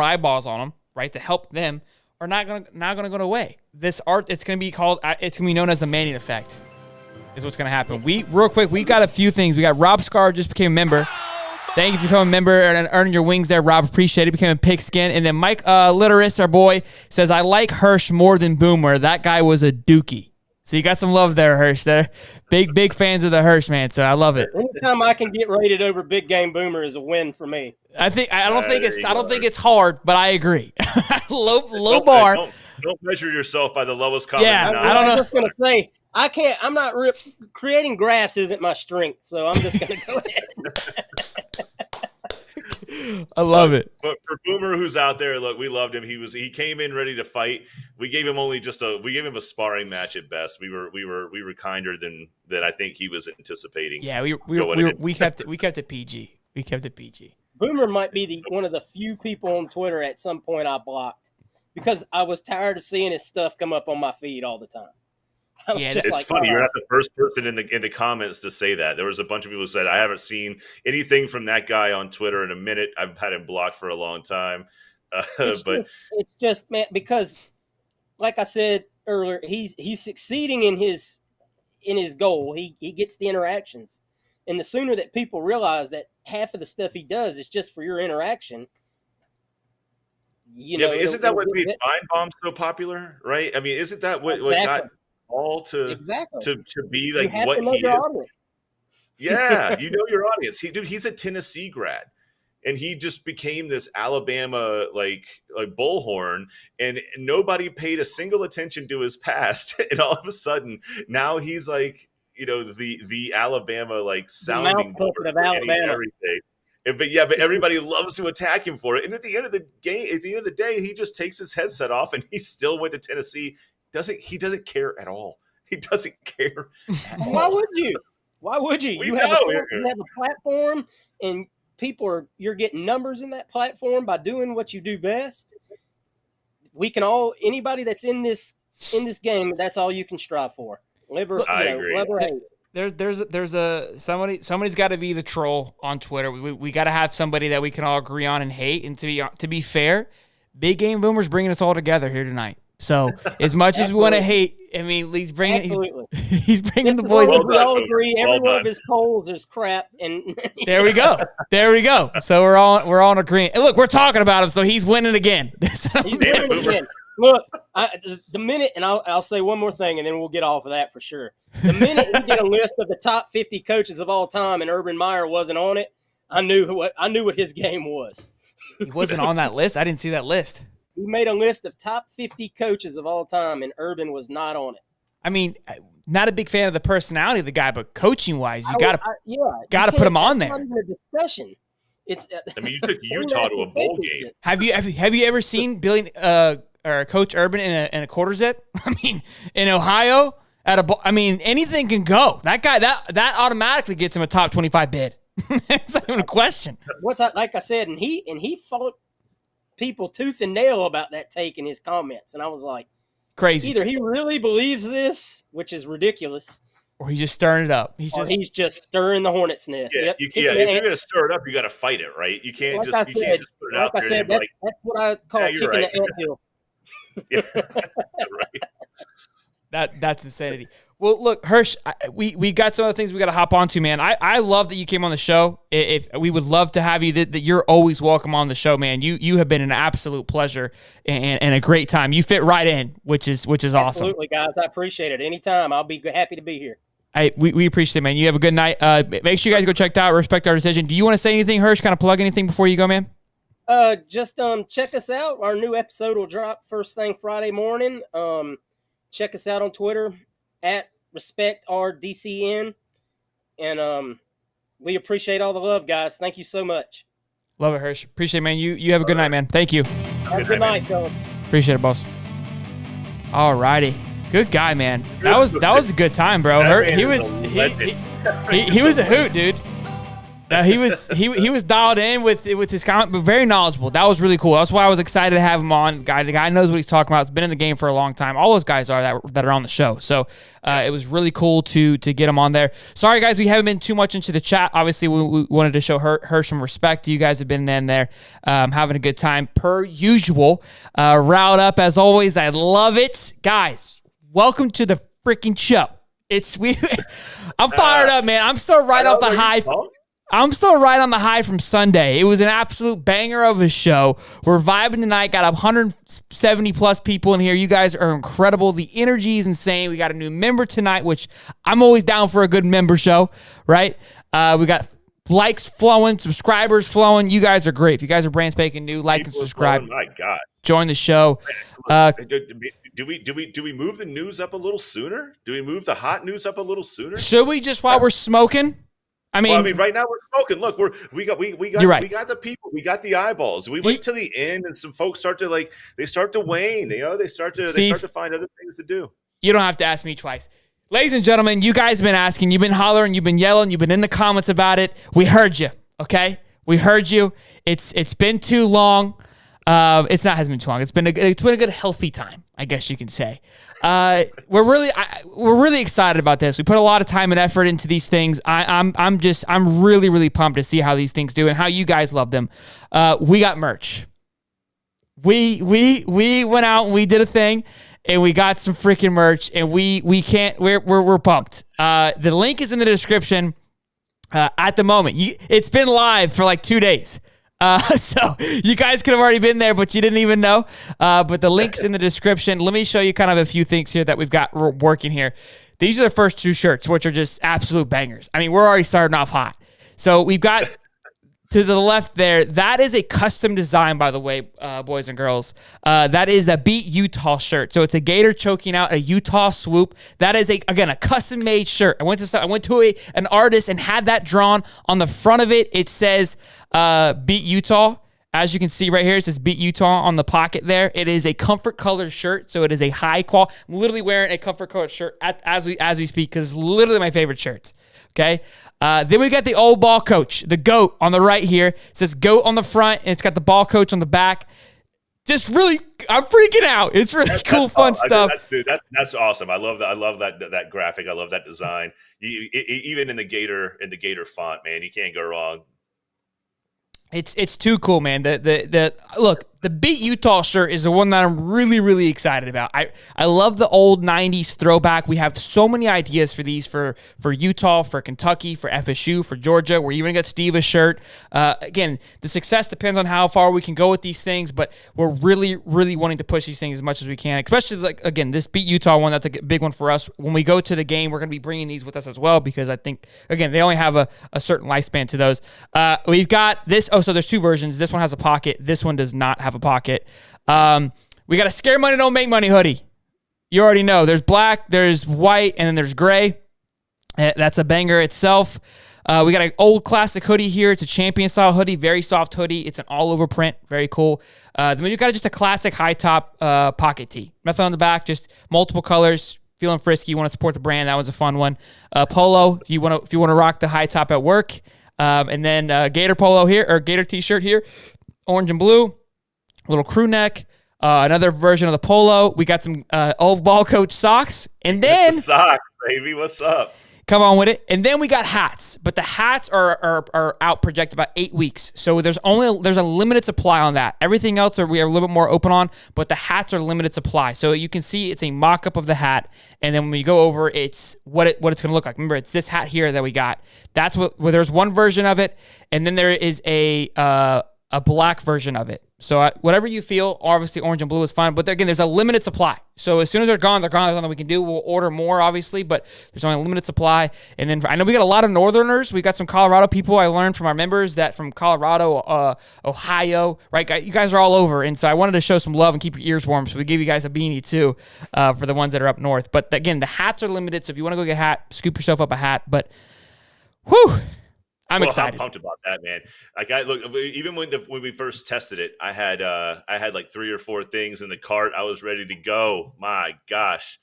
eyeballs on them, right, to help them, are not gonna go away. It's gonna be known as the Manning effect, is what's gonna happen. We got a few things. We got Rob Scar just became a member. Thank you for becoming a member and earning your wings there, Rob. Appreciate it. Became a pigskin. And then Mike Litteris, our boy, says, I like Hersh more than Boomer. That guy was a dookie. So you got some love there, Hersh. There, big fans of the Hersh, man. So I love it. Anytime I can get rated over Big Game Boomer is a win for me. I don't think it's hard, but I agree. low bar. Don't measure yourself by the lowest common denominator. I don't know. I was just gonna say I can't. I'm not creating graphs. Isn't my strength, so I'm just gonna go ahead. I love it. But for Boomer, who's out there, look, we loved him. He came in ready to fight. We gave him a sparring match at best. We were kinder than I think he was anticipating. Yeah, we kept it PG. We kept it PG. Boomer might be one of the few people on Twitter at some point I blocked because I was tired of seeing his stuff come up on my feed all the time. It's funny. You're not the first person in the comments to say that. There was a bunch of people who said, I haven't seen anything from that guy on Twitter in a minute. I've had him blocked for a long time. It's just, man, because like I said earlier, he's succeeding in his goal. He gets the interactions. And the sooner that people realize that half of the stuff he does is just for your interaction, Yeah, but isn't that what made Feinbaum so popular, right? I mean, isn't that what got Paul to be like what he is? Yeah, you know your audience. He's a Tennessee grad, and he just became this Alabama like bullhorn, and nobody paid a single attention to his past. And all of a sudden, now he's like, the Alabama like sounding board of Alabama. Everything. But everybody loves to attack him for it. And at the end of the day, he just takes his headset off, and he still went to Tennessee. He doesn't care at all. He doesn't care. Why would you? Why would you? You have a platform, and you're getting numbers in that platform by doing what you do best. Anybody that's in this game, that's all you can strive for. I agree. Love or hate. Somebody's got to be the troll on Twitter. We got to have somebody that we can all agree on and hate. And to be fair, Big Game Boomer's bringing us all together here tonight. So as much as we want to hate, I mean, he's bringing the boys. We all agree. Every one of his polls is crap. And there we go. So we're all in agreement. And look, we're talking about him, so he's winning again. He's winning again. Look, the minute, and I'll say one more thing, and then we'll get off of that for sure. The minute he did a list of the top 50 coaches of all time, and Urban Meyer wasn't on it, I knew what his game was. He wasn't on that list. I didn't see that list. He made a list of top 50 coaches of all time, and Urban was not on it. I mean, not a big fan of the personality of the guy, but coaching-wise, you gotta put him on there. It's not even a discussion. You took Utah to a bowl game. Have you ever seen Billy or Coach Urban in a quarter zip? I mean, in Ohio anything can go. That guy that automatically gets him a top 25 bid. It's not even a question. Like I said, and he fought people tooth and nail about that take in his comments, and I was like, crazy. Either he really believes this, which is ridiculous, or he's just stirring it up. He's just stirring the hornet's nest. Yeah, if you're gonna stir it up, you got to fight it, right? You can't just put it out there. That's what I call kicking the anthill. Yeah, right. That's insanity. Well, look, Hersh, we got some other things we got to hop onto, man. I love that you came on the show. If we would love to have you, that you're always welcome on the show, man. You have been an absolute pleasure and a great time. You fit right in, which is awesome. Absolutely, guys. I appreciate it. Anytime, I'll be happy to be here. We appreciate it, man. You have a good night. Make sure you guys go check it out. Respect our decision. Do you want to say anything, Hersh? Kind of plug anything before you go, man? Just check us out. Our new episode will drop first thing Friday morning. Check us out on Twitter at RespectRDCN, and we appreciate all the love, guys. Thank you so much. Love it, Hersh. Appreciate it, man. You have a good night, man. Thank you. Have a good night, fellas. Appreciate it, boss. All righty. Good guy, man. That was a good time, bro. He was a hoot, dude. He was dialed in with his comment, but very knowledgeable. That was really cool. That's why I was excited to have him on. The guy knows what he's talking about. He's been in the game for a long time. All those guys are that are on the show. So it was really cool to get him on there. Sorry, guys, we haven't been too much into the chat. Obviously, we wanted to show Hersh some respect. You guys have been in there having a good time per usual. Riled up as always. I love it, guys. Welcome to the freaking show. I'm fired up, man. I'm still right off the high. I'm still right on the high from Sunday. It was an absolute banger of a show. We're vibing tonight. Got 170 plus people in here. You guys are incredible. The energy is insane. We got a new member tonight, which I'm always down for a good member show, right? We got likes flowing, subscribers flowing. You guys are great. If you guys are brand spanking new, like and subscribe. My God. Join the show. Do we move the news up a little sooner? Do we move the hot news up a little sooner? Should we just while we're smoking? I mean, right now we're smoking. Look, we got we got the people, we got the eyeballs. We wait to the end, and some folks start to wane. They start to find other things to do. You don't have to ask me twice, ladies and gentlemen. You guys have been asking, you've been hollering, you've been yelling, you've been in the comments about it. We heard you, okay? We heard you. It's been too long. Hasn't been too long. It's been a good healthy time, I guess you can say. We're really excited about this. We put a lot of time and effort into these things. I'm really, really pumped to see how these things do and how you guys love them. We got merch. We went out and we did a thing and we got some freaking merch and we're pumped. The link is in the description. At the moment, it's been live for like 2 days. So you guys could have already been there, but you didn't even know. But the link's in the description. Let me show you kind of a few things here that we've got working here. These are the first 2 shirts, which are just absolute bangers. I mean, we're already starting off hot. So we've got to the left there, that is a custom design, by the way, boys and girls. That is a Beat Utah shirt. So it's a gator choking out a Utah swoop. That is, a custom-made shirt. I went to an artist and had that drawn. On the front of it, it says Beat Utah. As you can see right here, it says Beat Utah on the pocket there. It is a comfort colored shirt, so it is a high quality. I'm literally wearing a comfort colored shirt as we speak because it's literally my favorite shirts. Okay. Then we got the old ball coach, the GOAT on the right here. It says GOAT on the front, and it's got the ball coach on the back. Just really, I'm freaking out. It's really cool, fun stuff. That's awesome. I love that. I love that graphic. I love that design. Even in the gator font, man, you can't go wrong. It's too cool, man. Look, the Beat Utah shirt is the one that I'm really, really excited about. I love the old 90s throwback. We have so many ideas for these for Utah, for Kentucky, for FSU, for Georgia. We're even got Steve a shirt. Again, the success depends on how far we can go with these things, but we're really, really wanting to push these things as much as we can, especially, like, again, this Beat Utah one, that's a big one for us. When we go to the game, we're going to be bringing these with us as well because I think, again, they only have a certain lifespan to those. We've got this. Oh, so there's 2 versions. This one has a pocket. This one does not have a pocket. We got a Scare Money Don't Make Money hoodie. You already know. There's black, there's white, and then there's gray. That's a banger itself. We got an old classic hoodie here. It's a champion style hoodie, very soft hoodie. It's an all over print, very cool. Then we got just a classic high top pocket tee. Nothing on the back, just multiple colors. Feeling frisky, you want to support the brand. That was a fun one. Polo, if you want to rock the high top at work. And then Gator polo here, or Gator t-shirt here, orange and blue, little crew neck, another version of the polo. We got some old ball coach socks, and then socks, baby, what's up? Come on with it. And then we got hats, but the hats are out projected about 8 weeks. So there's a limited supply on that. Everything else we are a little bit more open on, but the hats are limited supply. So you can see it's a mock-up of the hat, and then when we go over, it's what it's going to look like. Remember, it's this hat here that we got. That's where there's one version of it, and then there is a black version of it. So whatever you feel, obviously orange and blue is fine. But again, there's a limited supply. So as soon as they're gone. There's nothing we can do. We'll order more, obviously, but there's only a limited supply. And then I know we got a lot of Northerners. We got some Colorado people. I learned from our members that from Colorado, Ohio, right? You guys are all over. And so I wanted to show some love and keep your ears warm. So we gave you guys a beanie too for the ones that are up north. But again, the hats are limited. So if you want to go get a hat, scoop yourself up a hat. But whew. I'm excited. I'm pumped about that, man. Like even when we first tested it, I had like 3 or 4 things in the cart. I was ready to go. My gosh.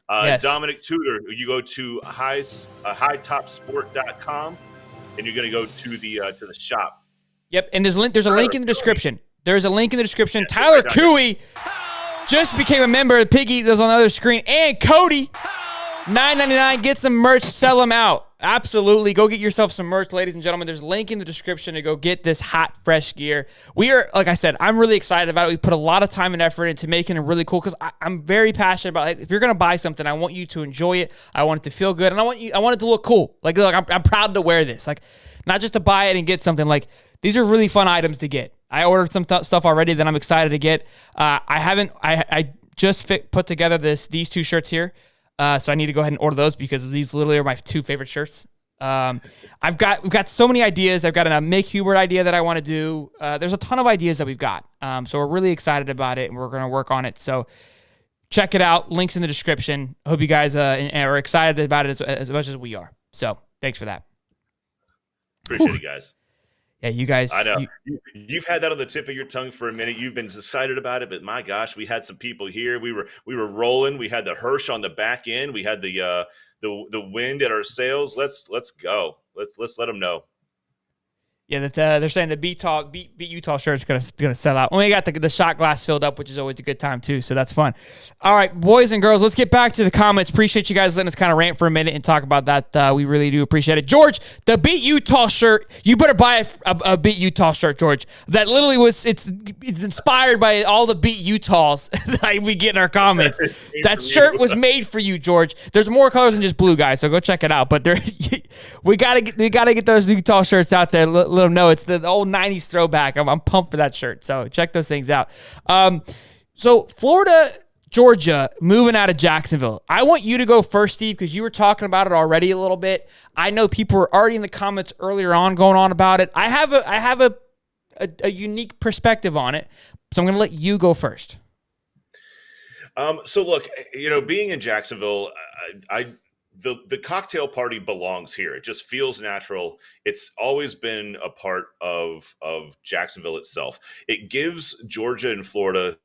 Yes. Dominic Tudor, you go to hightopsport.com and you're going to go to the shop. Yep, and there's a link in the description. There's a link in the description. Yeah, Tyler Cooey just became a member. Piggy that's on the other screen, and Cody $9.99. Get some merch, sell them out. Absolutely. Go get yourself some merch, ladies and gentlemen. There's a link in the description to go get this hot, fresh gear. We are, like I said, I'm really excited about it. We put a lot of time and effort into making it really cool because I'm very passionate about it. If you're going to buy something, I want you to enjoy it. I want it to feel good, and I want it to look cool. Like I'm proud to wear this. Like, not just to buy it and get something. Like, these are really fun items to get. I ordered some stuff already that I'm excited to get. I just put together these 2 shirts here. So I need to go ahead and order those because these literally are my 2 favorite shirts. We've got so many ideas. I've got a Make Hubert idea that I want to do. There's a ton of ideas that we've got. So we're really excited about it, and we're going to work on it. So check it out. Links in the description. I hope you guys are excited about it as much as we are. So thanks for that. Appreciate it, guys. Yeah, you guys. I know. You've had that on the tip of your tongue for a minute. You've been excited about it, but my gosh, we had some people here. We were rolling. We had the Hersh on the back end. We had the wind at our sails. Let's go. Let's let them know. Yeah, that they're saying the Beat Utah shirt is gonna sell out. And we got the shot glass filled up, which is always a good time too. So that's fun. All right, boys and girls, let's get back to the comments. Appreciate you guys letting us kind of rant for a minute and talk about that. We really do appreciate it. George, the Beat Utah shirt. You better buy a Beat Utah shirt, George. That literally it's inspired by all the Beat Utahs that we get in our comments. That shirt was made for you, George. There's more colors than just blue, guys. So go check it out. But We gotta get those Utah shirts out there. Let them know it's the old '90s throwback. I'm pumped for that shirt. So check those things out. So Florida, Georgia, moving out of Jacksonville. I want you to go first, Steve, because you were talking about it already a little bit. I know people were already in the comments earlier on going on about it. I have a unique perspective on it, so I'm going to let you go first. So look, being in Jacksonville, the cocktail party belongs here. It just feels natural. It's always been a part of Jacksonville itself. It gives Georgia and Florida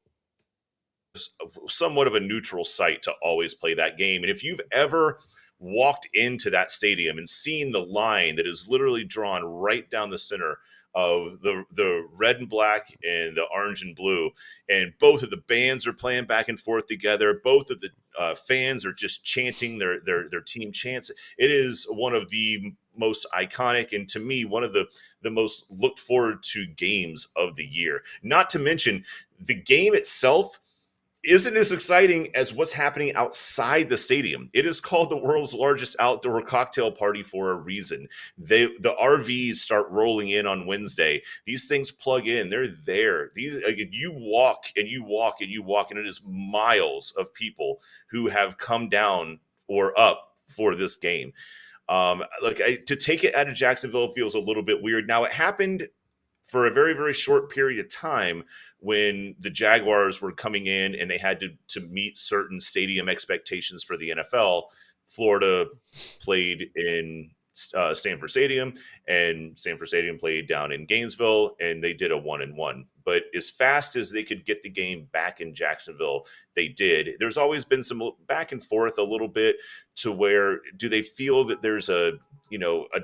somewhat of a neutral site to always play that game. And if you've ever walked into that stadium and seen the line that is literally drawn right down the center of the red and black and the orange and blue, and both of the bands are playing back and forth together, both of the fans are just chanting their team chants. It is one of the most iconic, and to me, one of the most looked forward to games of the year. Not to mention, the game itself isn't as exciting as what's happening outside the stadium. It is called the world's largest outdoor cocktail party for a reason. The RVs start rolling in on Wednesday. These things plug in. They're there. You walk and you walk and you walk, and it is miles of people who have come down or up for this game. To take it out of Jacksonville feels a little bit weird. Now, it happened for a very, very short period of time when the Jaguars were coming in and they had to meet certain stadium expectations for the NFL. Florida played in Sanford Stadium, and Sanford Stadium played down in Gainesville, and they did a 1-1. But as fast as they could get the game back in Jacksonville, they did. There's always been some back and forth a little bit to where do they feel that there's a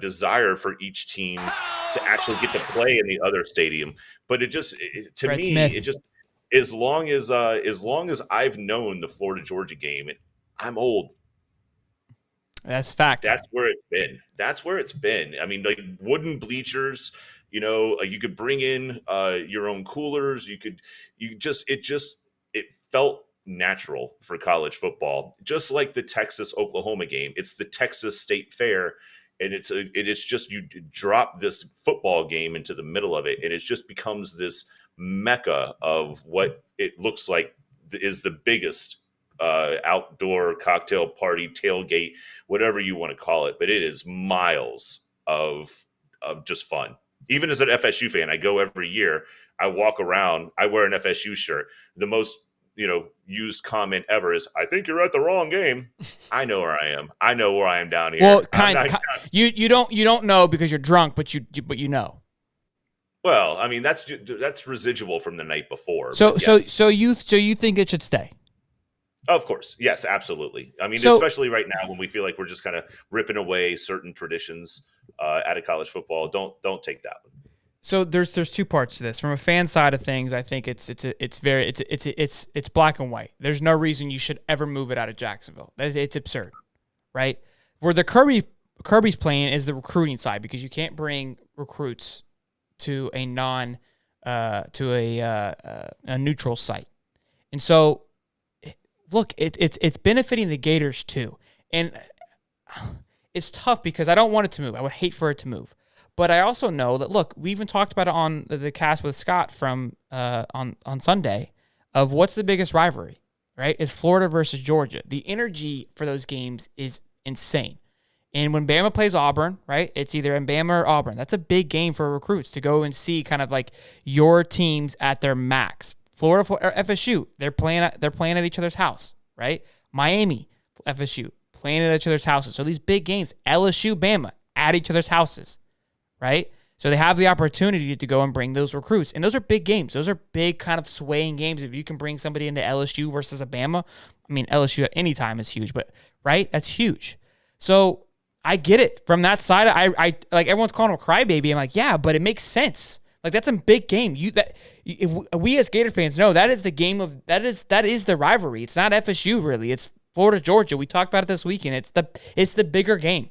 desire for each team to actually get to play in the other stadium. But as long as I've known the Florida Georgia game, I'm old. That's fact. That's where it's been. I mean, like wooden bleachers, you could bring in your own coolers. It felt natural for college football, just like the Texas-Oklahoma game. It's the Texas State Fair. And it's just you drop this football game into the middle of it, and it just becomes this mecca of what it looks like is the biggest outdoor cocktail party, tailgate, whatever you want to call it. But it is miles of just fun. Even as an FSU fan, I go every year. I walk around. I wear an FSU shirt. The most used comment ever is, "I think you're at the wrong game." I know where I am. I know where I am down here. Well, you don't know because you're drunk, but you know. Well, I mean that's residual from the night before. So you think it should stay? Of course, yes, absolutely. I mean, especially right now when we feel like we're just kind of ripping away certain traditions out of college football. Don't take that one. So there's two parts to this. From a fan side of things, I think it's black and white. There's no reason you should ever move it out of Jacksonville. It's absurd, right? Where the Kirby's playing is the recruiting side, because you can't bring recruits to a neutral site. And so look, it's benefiting the Gators too. And it's tough because I don't want it to move. I would hate for it to move. But I also know that, look, we even talked about it on the cast with Scott from on Sunday of what's the biggest rivalry, right? It's Florida versus Georgia. The energy for those games is insane. And when Bama plays Auburn, right, it's either in Bama or Auburn. That's a big game for recruits to go and see kind of like your teams at their max. Florida or FSU, they're playing at each other's house, right? Miami, FSU, playing at each other's houses. So these big games, LSU, Bama, at each other's houses. Right? So they have the opportunity to go and bring those recruits. And those are big games. Those are big kind of swaying games. If you can bring somebody into LSU versus Bama, I mean, LSU at any time is huge, but right? That's huge. So I get it from that side. I like everyone's calling him a crybaby. I'm like, yeah, but it makes sense. Like that's a big game. We as Gator fans know that is the game of that is the rivalry. It's not FSU really. It's Florida Georgia. We talked about it this weekend. It's the bigger game.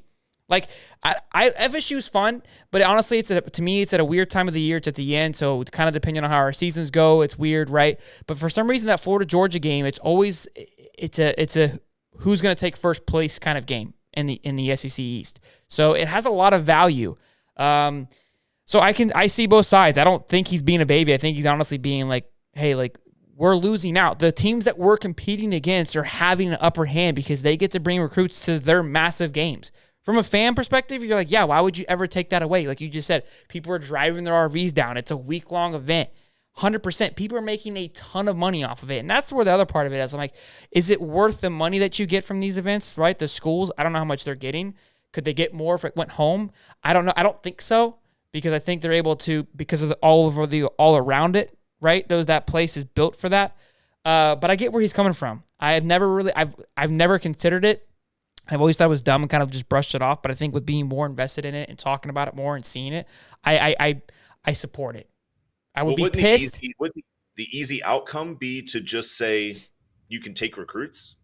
Like FSU is fun, but honestly, to me it's at a weird time of the year. It's at the end, so kind of depending on how our seasons go, it's weird, right? But for some reason, that Florida Georgia game, it's a who's going to take first place kind of game in the SEC East. So it has a lot of value. So I see both sides. I don't think he's being a baby. I think he's honestly being like, hey, like, we're losing out. The teams that we're competing against are having an upper hand because they get to bring recruits to their massive games. From a fan perspective, you're like, yeah, why would you ever take that away? Like you just said, people are driving their RVs down. It's a week-long event. 100%. People are making a ton of money off of it. And that's where the other part of it is. I'm like, is it worth the money that you get from these events, right? The schools, I don't know how much they're getting. Could they get more if it went home? I don't know. I don't think so because I think they're able to, because of all around it, right? That place is built for that. But I get where he's coming from. I've never considered it. I've always thought it was dumb and kind of just brushed it off. But I think with being more invested in it and talking about it more and seeing it, I support it. I would be pissed. Wouldn't the easy outcome be to just say you can take recruits?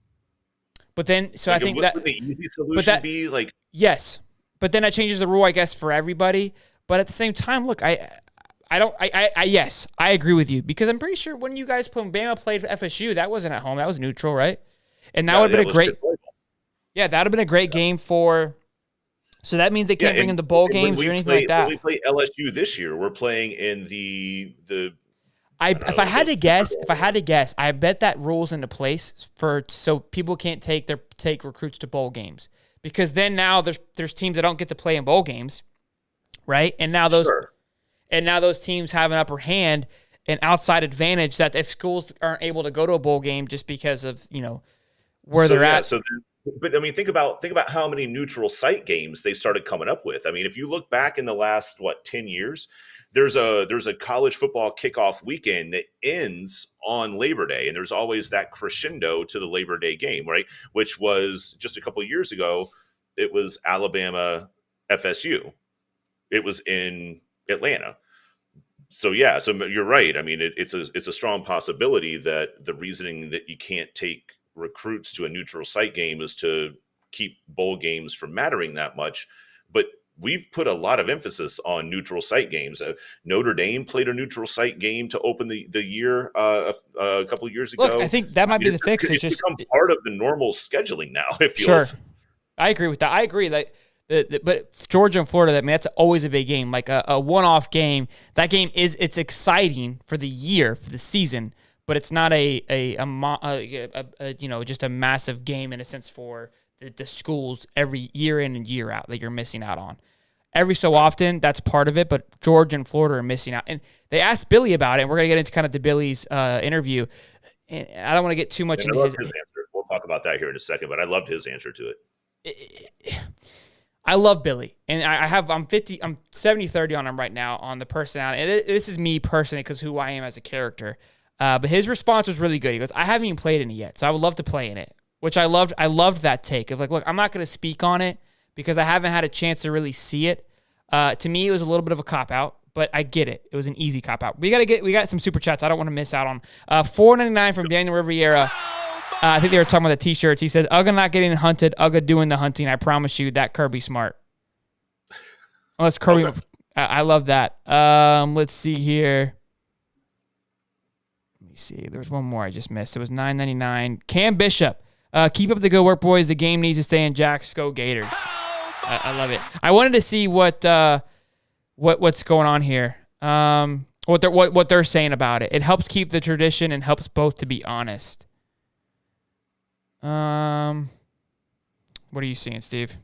But then, so like, I think would the easy solution be like, yes, but then that changes the rule, I guess, for everybody. But at the same time, look, yes, I agree with you because I'm pretty sure when you guys Bama played for FSU, that wasn't at home, that was neutral, right? And that would have been a great, that would have been a great game for. So that means they can't bring in the bowl games or anything like that. When we play LSU this year, we're playing in the. If I had to guess, I bet that rule's into place so people can't take recruits to bowl games because then now there's teams that don't get to play in bowl games, right? And now those teams have an upper hand, an outside advantage that if schools aren't able to go to a bowl game just because of where they're at. But I mean, think about how many neutral site games they started coming up with. I mean, if you look back in the last 10 years, there's a college football kickoff weekend that ends on Labor Day, and there's always that crescendo to the Labor Day game, right? Which was just a couple of years ago. It was Alabama FSU. It was in Atlanta. So yeah, so you're right. I mean, it's a strong possibility that the reasoning that you can't take recruits to a neutral site game is to keep bowl games from mattering that much. But we've put a lot of emphasis on neutral site games. Notre Dame played a neutral site game to open the year a couple of years ago. Look, I think that might be the fix. It's just become part of the normal scheduling now. It feels. Sure, I agree with that. I agree. But Georgia and Florida, that's always a big game, like a one-off game. That game it's exciting for the year, for the season, but it's not just a massive game in a sense for the schools every year in and year out that you're missing out on. Every so often, that's part of it, but Georgia and Florida are missing out. And they asked Billy about it, and we're going to get into kind of Billy's interview. And I don't want to get too much into his answer. We'll talk about that here in a second, but I loved his answer to it. I love Billy, and I'm 70-30 on him right now on the personality. And this is me personally because who I am as a character. But his response was really good. He goes, I haven't even played in it yet, so I would love to play in it, which I loved. I loved that take of like, look, I'm not going to speak on it because I haven't had a chance to really see it. To me, it was a little bit of a cop-out, but I get it. It was an easy cop-out. We got some super chats I don't want to miss out on. $4.99 from Daniel Riviera. I think they were talking about the T-shirts. He said, Ugga not getting hunted, Ugga doing the hunting. I promise you that Kirby smart. Unless Kirby, okay. I love that. Let's see here. Let me see. There was one more I just missed. It was $9.99. Cam Bishop. Keep up the good work, boys. The game needs to stay in Jacks. Go Gators. I love it. I wanted to see what's going on here. What they're saying about it. It helps keep the tradition and helps both to be honest. What are you seeing, Steve?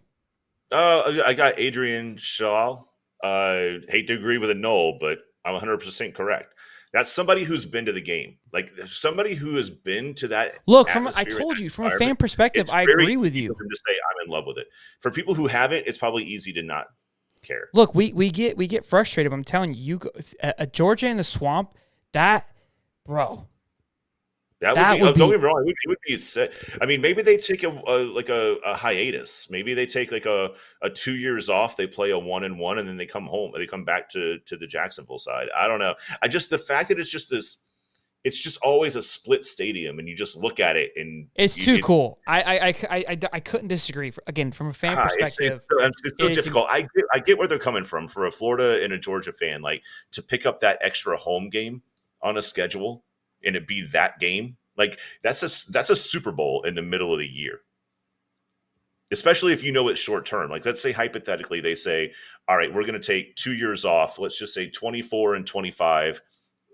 I got Adrian Shaw. Hate to agree with a null, but I'm 100% correct. That's somebody who's been to the game, like somebody who has been to that. Look, I told you, from a fan perspective, I agree with you. For them to say I'm in love with it. For people who haven't, it's probably easy to not care. Look, we get frustrated. But I'm telling you, a Georgia in the swamp, bro. Don't get me wrong. It would be. I mean, maybe they take a hiatus. Maybe they take like a 2 years off. They play a 1-1, and then they come home. They come back to the Jacksonville side. I don't know. The fact that it's just this. It's just always a split stadium, and you just look at it, and it's too cool. I couldn't disagree. Again, from a fan perspective, it's so difficult. I get where they're coming from. For a Florida and a Georgia fan, like to pick up that extra home game on a schedule. And it be that game, like that's a Super Bowl in the middle of the year. especially if you know it's short term. Like, let's say hypothetically they say, all right, we're going to take 2 years off. Let's just say 24 and 25.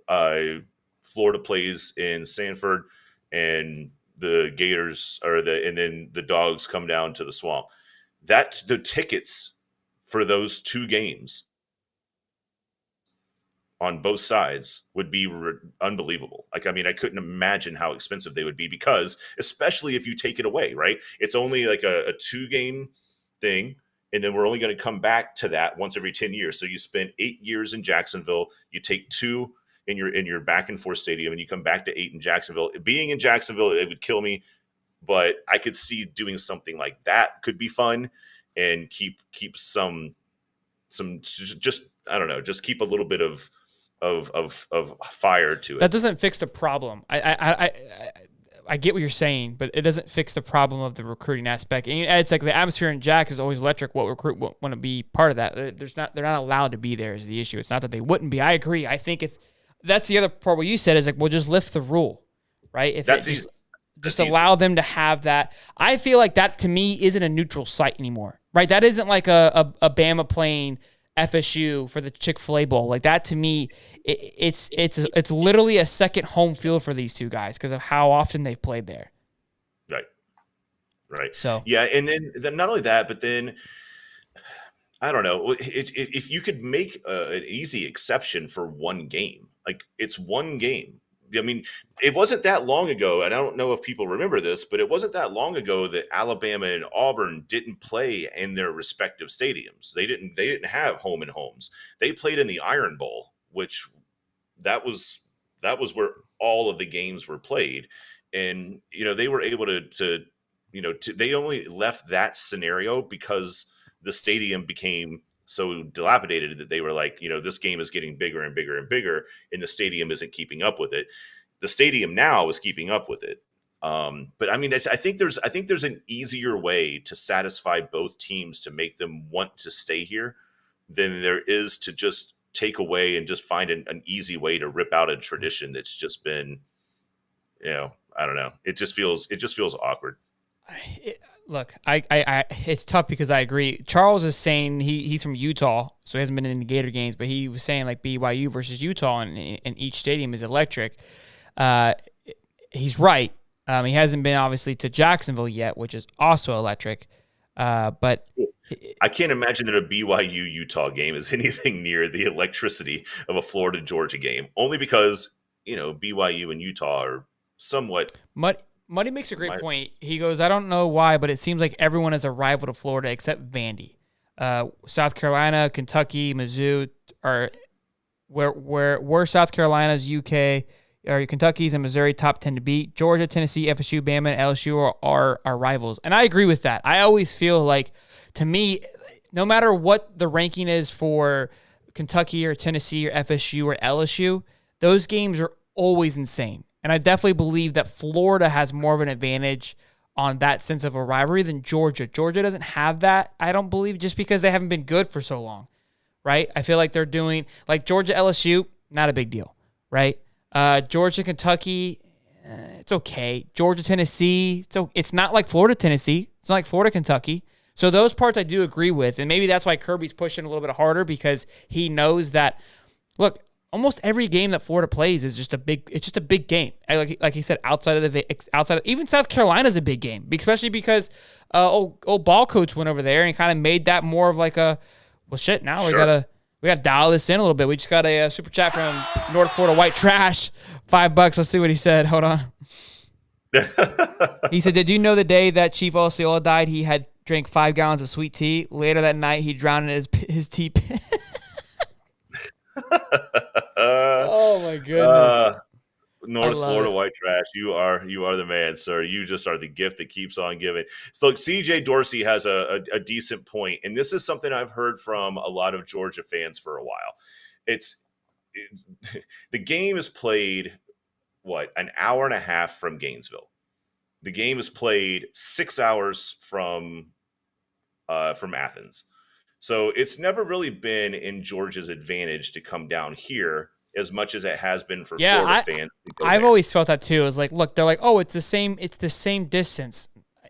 Florida plays in Sanford, and the Gators and then the Dogs come down to the Swamp. The tickets for those 2 games on both sides would be unbelievable. Like, I mean, I couldn't imagine how expensive they would be, because especially if you take it away, right? It's only like a 2-game thing. And then we're only going to come back to that once every 10 years. So you spend 8 years in Jacksonville, you take 2 in your back and forth stadium, and you come back to 8 in Jacksonville. Being in Jacksonville, it would kill me, but I could see doing something like that could be fun and keep some just, I don't know, just keep a little bit of fire to it. That doesn't fix the problem. I get what you're saying, but it doesn't fix the problem of the recruiting aspect. And it's like the atmosphere in Jax is always electric. What recruit want to be part of that? They're not allowed to be there is the issue. It's not that they wouldn't be. I agree. I think if that's the other part what you said is like, well, just lift the rule, right? If that's it just allow them to have that. I feel like that to me isn't a neutral site anymore, right? That isn't like a Bama playing FSU for the Chick-fil-A Bowl. Like that to me, it's literally a second home field for these two guys because of how often they've played there. Right. So yeah, and then not only that, but then I don't know if you could make an easy exception for one game. Like, it's one game. I mean, it wasn't that long ago, and I don't know if people remember this, but it wasn't that long ago that Alabama and Auburn didn't play in their respective stadiums. They didn't have home and homes. They played in the Iron Bowl, which that was where all of the games were played. And they were able to they only left that scenario because the stadium became so dilapidated that they were like, this game is getting bigger and bigger and bigger, and the stadium isn't keeping up with it. The stadium now is keeping up with it. But I mean, I think there's an easier way to satisfy both teams to make them want to stay here than there is to just take away and just find an easy way to rip out a tradition that's just been, I don't know. It just feels awkward. Look, I it's tough because I agree. Charles is saying he's from Utah, so he hasn't been in the Gator games, but he was saying like BYU versus Utah and each stadium is electric. He's right. He hasn't been obviously to Jacksonville yet, which is also electric. But I can't imagine that a BYU Utah game is anything near the electricity of a Florida Georgia game, only because BYU and Utah are somewhat. Muddy makes a great point. He goes, I don't know why, but it seems like everyone is a rival to Florida except Vandy. South Carolina, Kentucky, Mizzou are where South Carolina's, UK, or Kentucky's and Missouri top 10 to beat. Georgia, Tennessee, FSU, Bama, and LSU are rivals. And I agree with that. I always feel like, to me, no matter what the ranking is for Kentucky or Tennessee or FSU or LSU, those games are always insane. And I definitely believe that Florida has more of an advantage on that sense of a rivalry than Georgia. Georgia doesn't have that, I don't believe, just because they haven't been good for so long, right? I feel like they're doing, like Georgia, LSU, not a big deal, right? Georgia, Kentucky, it's okay. Georgia, Tennessee, it's not like Florida, Tennessee. It's not like Florida, Kentucky. So those parts I do agree with, and maybe that's why Kirby's pushing a little bit harder because he knows that, look, almost every game that Florida plays is just a big game. Like he said, outside of even South Carolina's a big game, especially because old ball coach went over there and kind of made that more of like a, well, shit. Now we gotta dial this in a little bit. We just got a super chat from North Florida White Trash, $5. Let's see what he said. Hold on. He said, "Did you know the day that Chief Osceola died, he had drank 5 gallons of sweet tea? Later that night, he drowned in his tea." Oh my goodness! North Florida White Trash, you are the man, sir. You just are the gift that keeps on giving. So look, CJ Dorsey has a decent point, and this is something I've heard from a lot of Georgia fans for a while. The game is played an hour and a half from Gainesville. The game is played 6 hours from Athens. So it's never really been in Georgia's advantage to come down here as much as it has been for Florida fans. I've always felt that too. It's like, look, they're like, oh, it's the same distance.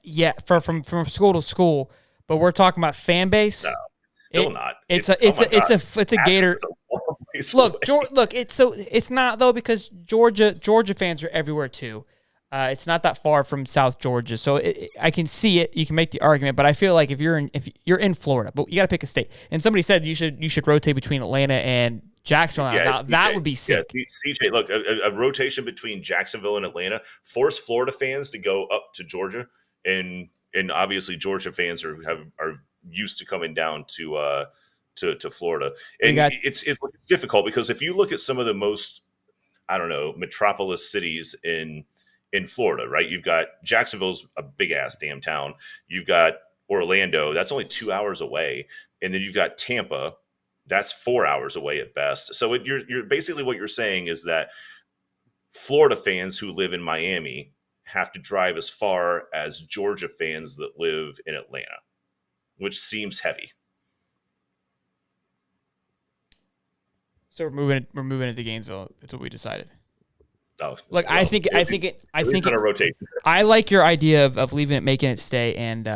Yeah, from school to school, but we're talking about fan base. No, still not. It's oh my God. a Gator. Athens is a long ways Look, away. it's not though, because Georgia fans are everywhere too. It's not that far from South Georgia, so I can see it. You can make the argument, but I feel like if you're in Florida, but you got to pick a state. And somebody said you should rotate between Atlanta and Jacksonville. Now, that would be sick. Yeah, CJ, look, a rotation between Jacksonville and Atlanta, force Florida fans to go up to Georgia, and obviously Georgia fans are used to coming down to Florida, and it's difficult because if you look at some of the most, I don't know, metropolis cities in Florida, right? You've got Jacksonville's a big ass damn town. You've got Orlando, that's only 2 hours away, and then you've got Tampa, that's 4 hours away at best. So you're basically, what you're saying is that Florida fans who live in Miami have to drive as far as Georgia fans that live in Atlanta, which seems heavy. So we're moving it to Gainesville. That's what we decided. Oh, look, well, I think a rotation. I like your idea of leaving it, making it stay, and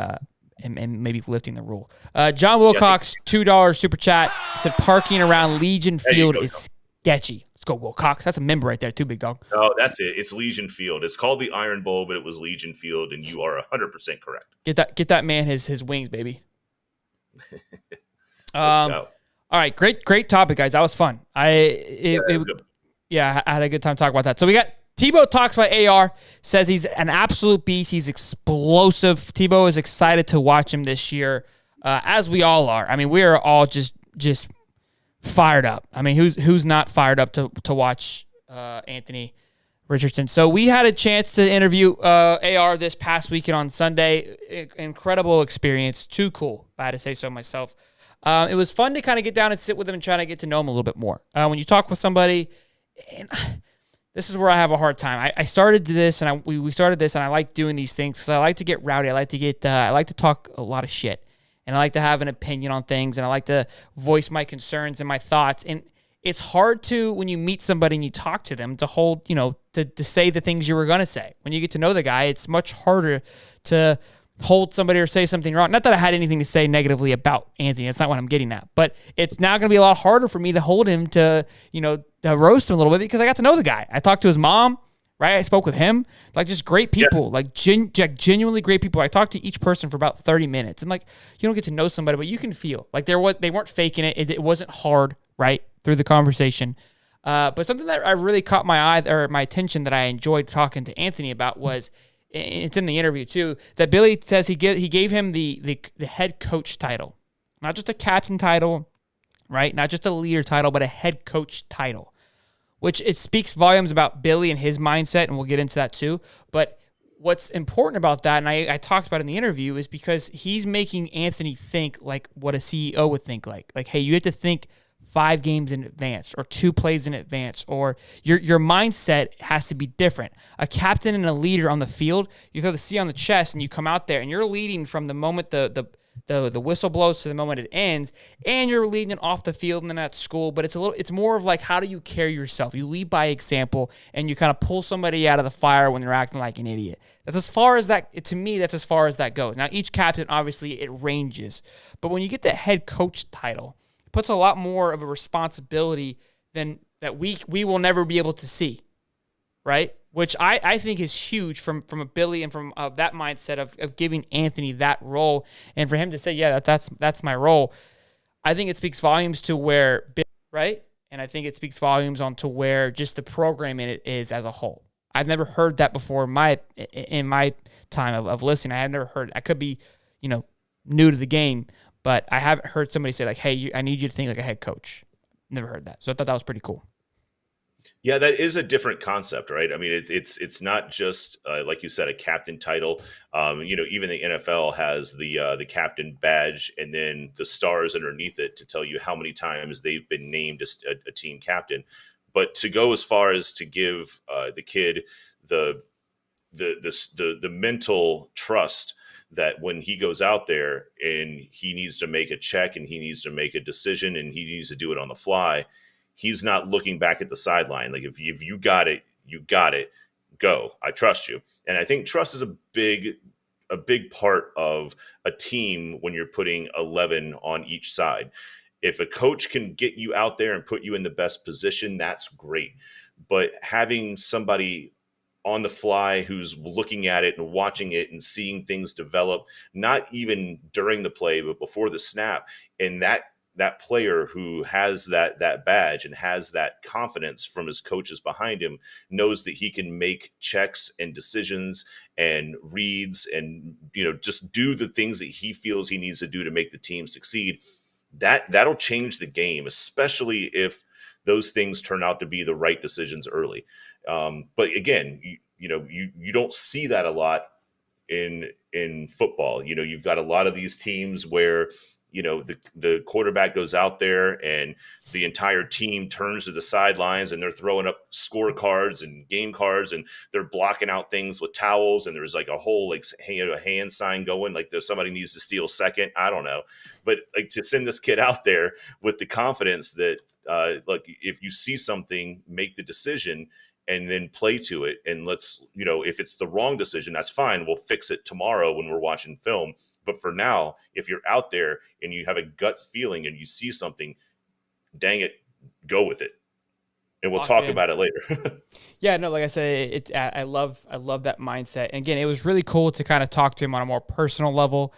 maybe lifting the rule. John Wilcox, $2 super chat, said parking around Legion Field is sketchy. Let's go, Wilcox. That's a member right there too, big dog. Oh, that's it. It's Legion Field. It's called the Iron Bowl, but it was Legion Field, and you are 100% correct. Get that man his wings, baby. All right, great topic, guys. That was fun. I had a good time talking about that. So we got Tebow talks about AR, says he's an absolute beast. He's explosive. Tebow is excited to watch him this year, as we all are. I mean, we are all just fired up. I mean, who's not fired up to watch Anthony Richardson? So we had a chance to interview AR this past weekend on Sunday. Incredible experience. Too cool, if I had to say so myself. It was fun to kind of get down and sit with him and try to get to know him a little bit more. When you talk with somebody, and this is where I have a hard time. I started this, and we started this, and I like doing these things because I like to get rowdy. I like to talk a lot of shit, and I like to have an opinion on things, and I like to voice my concerns and my thoughts. And it's hard to, when you meet somebody and you talk to them, to hold, to say the things you were going to say. When you get to know the guy, it's much harder to hold somebody or say something wrong. Not that I had anything to say negatively about Anthony. That's not what I'm getting at. But it's now going to be a lot harder for me to hold him to roast him a little bit because I got to know the guy. I talked to his mom, right? I spoke with him. Like, just great people, genuinely great people. I talked to each person for about 30 minutes. And you don't get to know somebody, but you can feel like they weren't faking it. It wasn't hard, right, through the conversation. But something that I really caught my eye or my attention that I enjoyed talking to Anthony about was, it's in the interview too, that Billy says he gave him the head coach title, not just a captain title, right? Not just a leader title, but a head coach title, which it speaks volumes about Billy and his mindset, and we'll get into that too. But what's important about that, and I talked about in the interview, is because he's making Anthony think like what a CEO would think like. Like, hey, you have to think 5 games in advance or 2 plays in advance, or your mindset has to be different. A captain and a leader on the field, you have the C on the chest, and you come out there and you're leading from the moment the whistle blows to the moment it ends, and you're leading off the field and then at school. But it's more of like, how do you carry yourself? You lead by example, and you kind of pull somebody out of the fire when they're acting like an idiot. That's as far as that, to me, that's as far as that goes. Now, each captain, obviously, it ranges, but when you get the head coach title, puts a lot more of a responsibility than that we will never be able to see, right? Which I think is huge from a Billy and from that mindset of giving Anthony that role, and for him to say, yeah, that's my role. I think it speaks volumes to where, right? And I think it speaks volumes on to where just the program in it is as a whole. I've never heard that before in my time of listening. I have never heard. I could be, new to the game, but I haven't heard somebody say like, hey, I need you to think like a head coach. Never heard that. So I thought that was pretty cool. Yeah, that is a different concept, right? I mean, it's not just like you said, a captain title. Even the NFL has the captain badge and then the stars underneath it to tell you how many times they've been named a team captain. But to go as far as to give the kid the mental trust that when he goes out there and he needs to make a check and he needs to make a decision and he needs to do it on the fly, he's not looking back at the sideline. Like, if you got it, you got it. Go. I trust you. And I think trust is a big a big part of a team when you're putting 11 on each side. If a coach can get you out there and put you in the best position, that's great. But having somebody on the fly who's looking at it and watching it and seeing things develop, not even during the play, but before the snap, and that player who has that badge and has that confidence from his coaches behind him knows that he can make checks and decisions and reads and just do the things that he feels he needs to do to make the team succeed. That'll change the game, especially if those things turn out to be the right decisions early. But again, you don't see that a lot in football. You've got a lot of these teams where the quarterback goes out there and the entire team turns to the sidelines and they're throwing up scorecards and game cards and they're blocking out things with towels, and there's like a whole a hand sign going like there's somebody needs to steal second. I don't know, but to send this kid out there with the confidence that if you see something, make the decision and then play to it, and let's if it's the wrong decision, that's fine, we'll fix it tomorrow when we're watching film. But for now, if you're out there and you have a gut feeling and you see something, dang it, go with it. And we'll talk about it later. Yeah, no, like I said, I love that mindset. And again, it was really cool to kind of talk to him on a more personal level.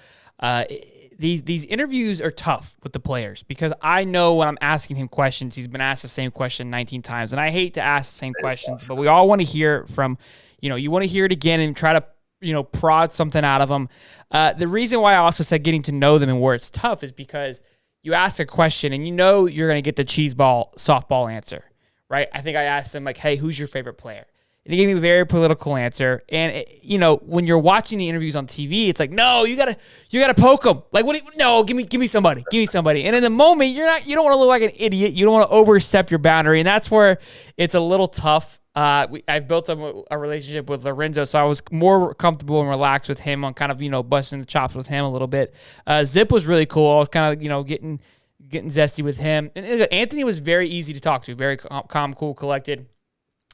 These interviews are tough with the players because I know when I'm asking him questions, he's been asked the same question 19 times. And I hate to ask the same questions, but we all want to hear from, you want to hear it again and try to prod something out of them. The reason why I also said getting to know them and where it's tough is because you ask a question and you're going to get the softball answer, right? I think I asked him hey, who's your favorite player? And he gave me a very political answer. And when you're watching the interviews on TV, it's no, you gotta poke them. No, give me somebody. And in the moment, you don't want to look like an idiot. You don't want to overstep your boundary, and that's where it's a little tough. I've built up a relationship with Lorenzo, so I was more comfortable and relaxed with him on kind of, busting the chops with him a little bit. Zip was really cool. I was kind of, getting zesty with him. And Anthony was very easy to talk to, very calm, cool, collected.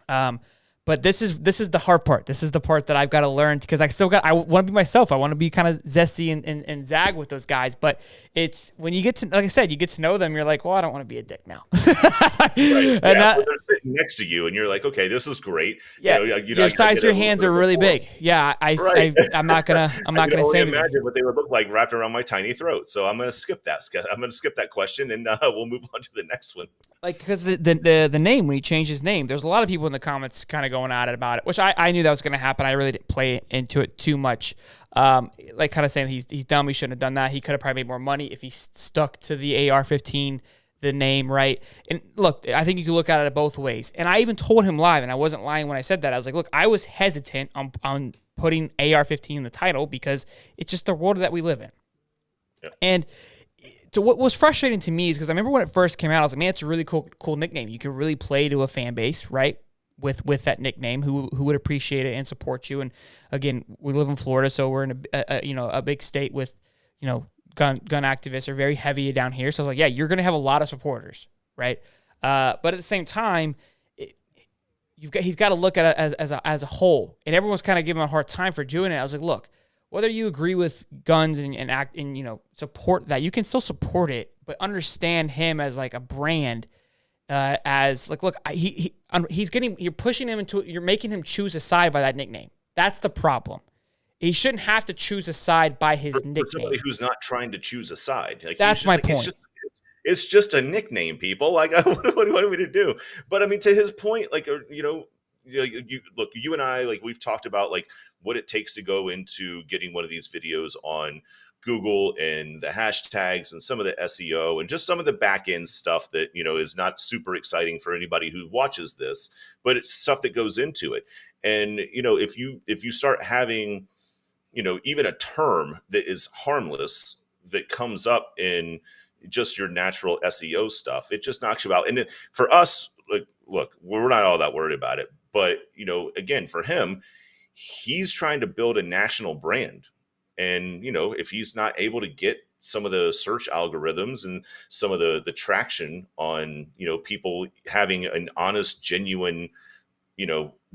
But this is the hard part. This is the part that I've got to learn because I want to be myself. I want to be kind of zesty and zag with those guys. But it's when you get to, like I said, you get to know them. You're well, I don't want to be a dick now. Right. Yeah, they're sitting next to you, and you're okay, this is great. Yeah, your size, your hands are really big. Yeah, I'm not gonna say anything. Imagine what they would look like wrapped around my tiny throat. So I'm gonna skip that. I'm gonna skip that question, and we'll move on to the next one. Because the name, when he changed his name, there's a lot of people in the comments kind of going at it about it, which I knew that was going to happen. I really didn't play into it too much. Kind of saying he's dumb, he shouldn't have done that. He could have probably made more money if he stuck to the AR-15, the name, right? And look, I think you can look at it both ways. And I even told him live, and I wasn't lying when I said that. I was look, I was hesitant on putting AR-15 in the title because it's just the world that we live in. Yeah. And so what was frustrating to me is because I remember when it first came out, I was man, it's a really cool nickname. You can really play to a fan base, right? With that nickname, who would appreciate it and support you. And again, we live in Florida, so we're in a big state with gun activists are very heavy down here. So I was yeah, you're going to have a lot of supporters, right? But at the same time, he's got to look at it as a whole. And everyone's kind of giving him a hard time for doing it. I was look, whether you agree with guns and act and support that, you can still support it, but understand him as a brand. Look, you're pushing him you're making him choose a side by that nickname. That's the problem. He shouldn't have to choose a side by his nickname. For somebody who's not trying to choose a side. That's my point. It's just a nickname, people. What are we to do? But I mean, to his point, you and I, we've talked about what it takes to go into getting one of these videos on Google and the hashtags and some of the SEO and just some of the back end stuff that, is not super exciting for anybody who watches this, but it's stuff that goes into it. And, if you start having, even a term that is harmless that comes up in just your natural SEO stuff, it just knocks you out. And for us, look, we're not all that worried about it, but, again, for him, he's trying to build a national brand. And, if he's not able to get some of the search algorithms and some of the traction on, people having an honest, genuine,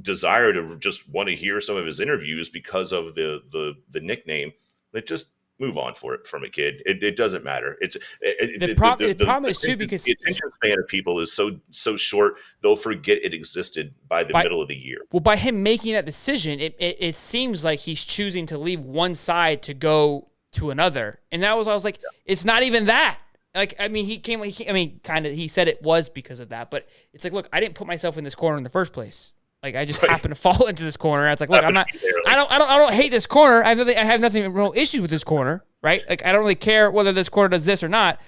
desire to just want to hear some of his interviews because of the nickname, then just move on from it, kid. It doesn't matter. The problem is too, because the attention span of people is so short, they'll forget it existed by the middle of the year. Well, by him making that decision, it seems like he's choosing to leave one side to go to another, and I was like, it's not even that. Like, I mean, he said it was because of that, but it's like, look, I didn't put myself in this corner in the first place. Like, I just happened to fall into this corner. It's like, look, I don't hate this corner. I have nothing real issue with this corner, right? Like, I don't really care whether this corner does this or not,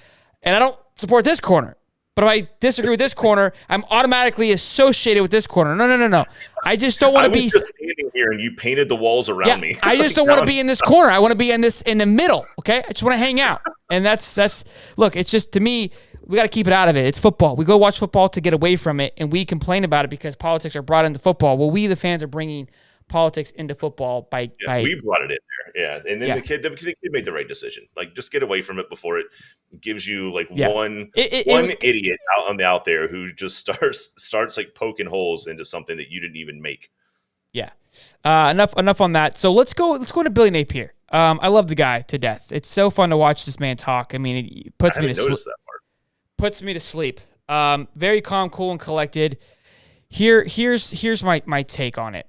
and I don't support this corner. But if I disagree with this corner, I'm automatically associated with this corner. No. I just don't want to be just standing here and you painted the walls around me. I just don't want to be in this corner. I want to be in the middle. Okay, I just want to hang out. And that's look. It's just, to me, we got to keep it out of it. It's football. We go watch football to get away from it, and we complain about it because politics are brought into football. Well, we the fans are bringing politics into football by we brought it in there. Yeah, and then the kid made the right decision. Like, just get away from it before it gives you like one idiot out there who just starts like poking holes into something that you didn't even make. Yeah. Enough on that. So let's go to Billy Napier. I love the guy to death. It's so fun to watch this man talk. I mean, it puts me to sleep. Puts me to sleep. Very calm, cool, and collected. Here's my take on it.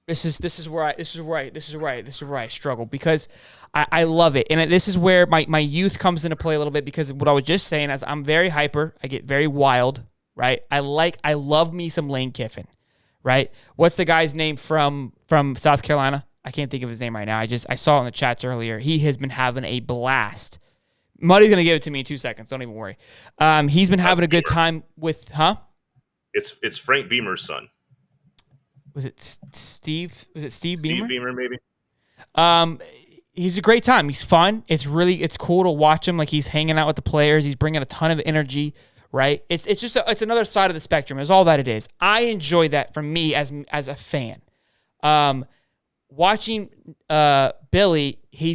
This is where I struggle, because I love it, and this is where my youth comes into play a little bit, because what I was just saying is I'm very hyper, I get very wild, right? I love me some Lane Kiffin, right? What's the guy's name from South Carolina? I can't think of his name right now. I saw it in the chats earlier. He has been having a blast. Muddy's gonna give it to me in 2 seconds. Don't even worry. He's been having a good time with, It's Frank Beamer's son. Was it Steve? Was it Steve Beamer? Steve Beamer, maybe. He's a great time. He's fun. It's cool to watch him. Like, he's hanging out with the players. He's bringing a ton of energy, right? It's just it's another side of the spectrum. Is all that it is. I enjoy that from me as a fan. Watching Billy, he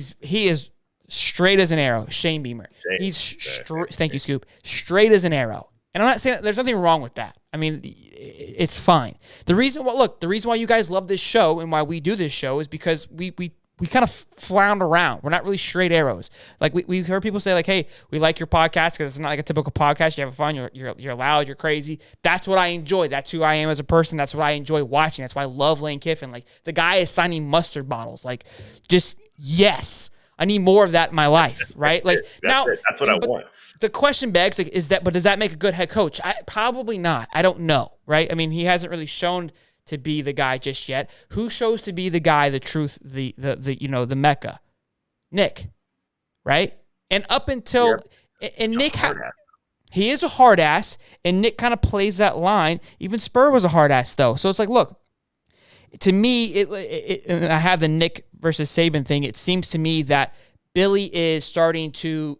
is straight as an arrow. Shane Beamer. Thank you, Scoop. Straight as an arrow. And I'm not saying there's nothing wrong with that. I mean, it's fine. The reason why you guys love this show and why we do this show is because we kind of flounder around. We're not really straight arrows. Like, we've heard people say, like, hey, we like your podcast because it's not like a typical podcast. You have fun. You're loud. You're crazy. That's what I enjoy. That's who I am as a person. That's what I enjoy watching. That's why I love Lane Kiffin. Like, the guy is signing mustard bottles. Like, just, yes. I need more of that in my life, right? Like, that's what I want. The question begs, like, but does that make a good head coach? Probably not. I don't know, right? I mean, he hasn't really shown to be the guy just yet. Who shows to be the guy, the truth, the Mecca? Nick, right? And up until Nick, he is a hard ass, and Nick kind of plays that line. Even Spur was a hard ass though. So it's like, look, to me, and I have the Nick versus Saban thing. It seems to me that Billy is starting to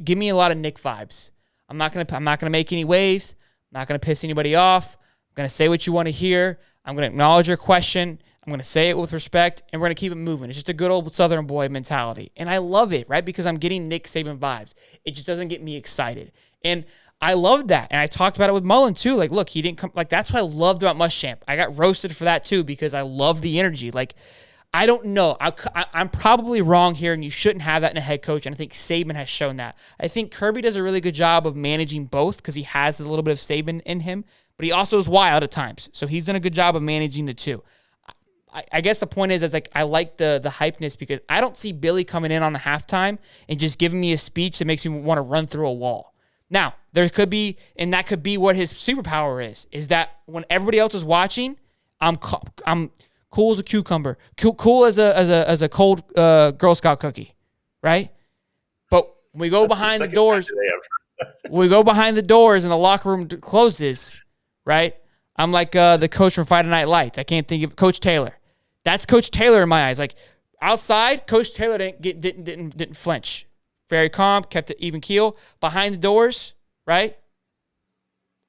give me a lot of Nick vibes. I'm not gonna make any waves. I'm not gonna piss anybody off. I'm gonna say what you want to hear. I'm gonna acknowledge your question. I'm gonna say it with respect, and we're gonna keep it moving. It's just a good old Southern boy mentality, and I love it, right? Because I'm getting Nick Saban vibes. It just doesn't get me excited, and I love that. And I talked about it with Mullen too. Like, look, he didn't come. Like, that's what I loved about Muschamp. I got roasted for that too because I love the energy. Like, I don't know. I'm probably wrong here, and you shouldn't have that in a head coach, and I think Saban has shown that. I think Kirby does a really good job of managing both because he has a little bit of Saban in him, but he also is wild at times. So he's done a good job of managing the two. I guess the point is like, I like the hypeness because I don't see Billy coming in on the halftime and just giving me a speech that makes me want to run through a wall. Now, there could be, and that could be what his superpower is that when everybody else is watching, I'm cool as a cucumber, cool as a cold Girl Scout cookie, right? But we go behind the doors. We go behind the doors and the locker room closes, right? I'm like the coach from Friday Night Lights. I can't think of Coach Taylor. That's Coach Taylor in my eyes. Like, outside, Coach Taylor didn't flinch. Very calm, kept it even keel. Behind the doors, right?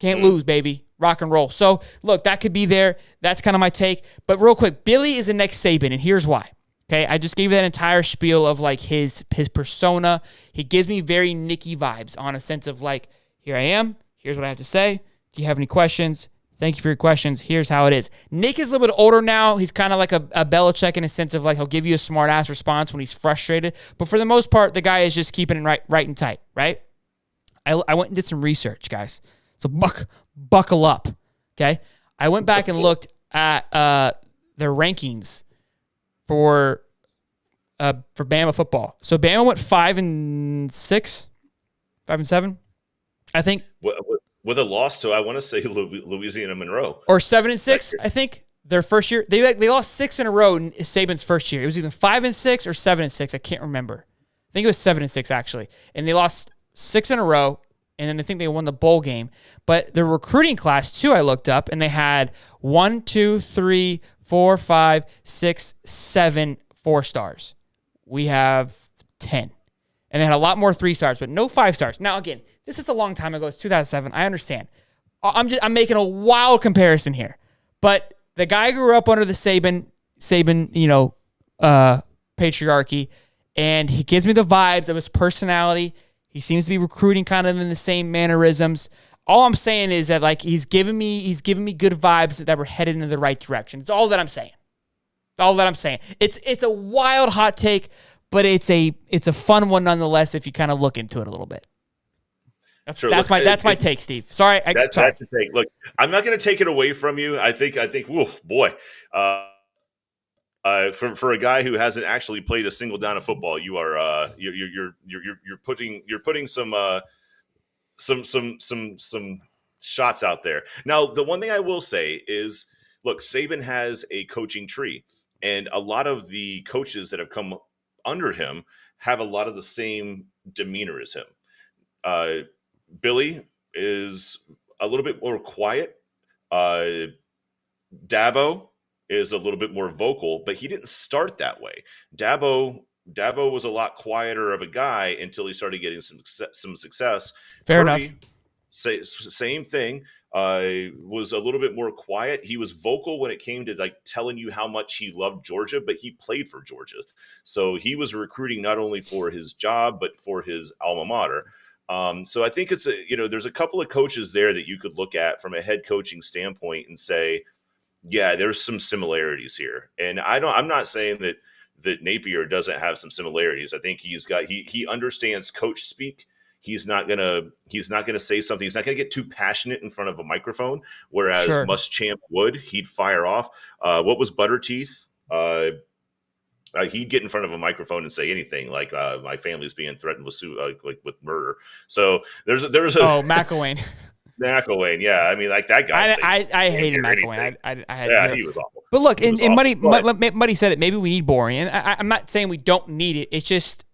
Can't lose, baby. Rock and roll. So, look, that could be there. That's kind of my take. But real quick, Billy is the next Saban, and here's why. Okay, I just gave you that entire spiel of, like, his persona. He gives me very Nicky vibes on a sense of, like, Here I am. Here's what I have to say. Do you have any questions? Thank you for your questions. Here's how it is. Nick is a little bit older now. He's kind of like a Belichick in a sense of like he'll give you a smart-ass response when he's frustrated. But for the most part, the guy is just keeping it right and tight, right? I went and did some research, guys. So buckle up, okay? I went back and looked at their rankings for Bama football. So Bama went 5-6, 5-7, I think. With a loss to, I want to say, Louisiana Monroe. Or 7-6, I think. Their first year. They lost 6 in a row in Saban's first year. It was either 5-6 or 7-6. I can't remember. I think it was 7-6, actually. And they lost 6 in a row, and then I think they won the bowl game. But the recruiting class, too, I looked up, and they had 1, 2, 3, 4, 5, 6, 7 4-stars. We have 10. And they had a lot more 3-stars, but no 5-stars. Now, again, this is a long time ago. It's 2007. I understand. I'm making a wild comparison here. But the guy grew up under the Saban, patriarchy, and he gives me the vibes of his personality. He seems to be recruiting kind of in the same mannerisms. All I'm saying is that like he's giving me good vibes that we're headed in the right direction. It's all that I'm saying. It's a wild hot take, but it's a fun one nonetheless if you kind of look into it a little bit. That's my take, Steve. Sorry. That's the take. Look, I'm not going to take it away from you. I think, whoa, boy. For a guy who hasn't actually played a single down of football, you are you're putting some shots out there. Now, the one thing I will say is, look, Saban has a coaching tree, and a lot of the coaches that have come under him have a lot of the same demeanor as him. Billy is a little bit more quiet. Dabo is a little bit more vocal, but he didn't start that way. Dabo was a lot quieter of a guy until he started getting some success. Fair enough. Same thing. Was a little bit more quiet. He was vocal when it came to like telling you how much he loved Georgia, but he played for Georgia. So he was recruiting not only for his job, but for his alma mater. So I think there's a couple of coaches there that you could look at from a head coaching standpoint and say, yeah, there's some similarities here. And I'm not saying that Napier doesn't have some similarities. I think he understands coach speak. He's not gonna say something. He's not gonna get too passionate in front of a microphone. Whereas Sure. Muschamp would, he'd fire off. What was Butterteeth? He'd get in front of a microphone and say anything like my family's being threatened with with murder. So there's a McElwain. McElwain, yeah. I mean, like that guy. I hated McElwain. He was awful. But look, and Muddy said it. Maybe we need boring, and I'm not saying we don't need it. It's just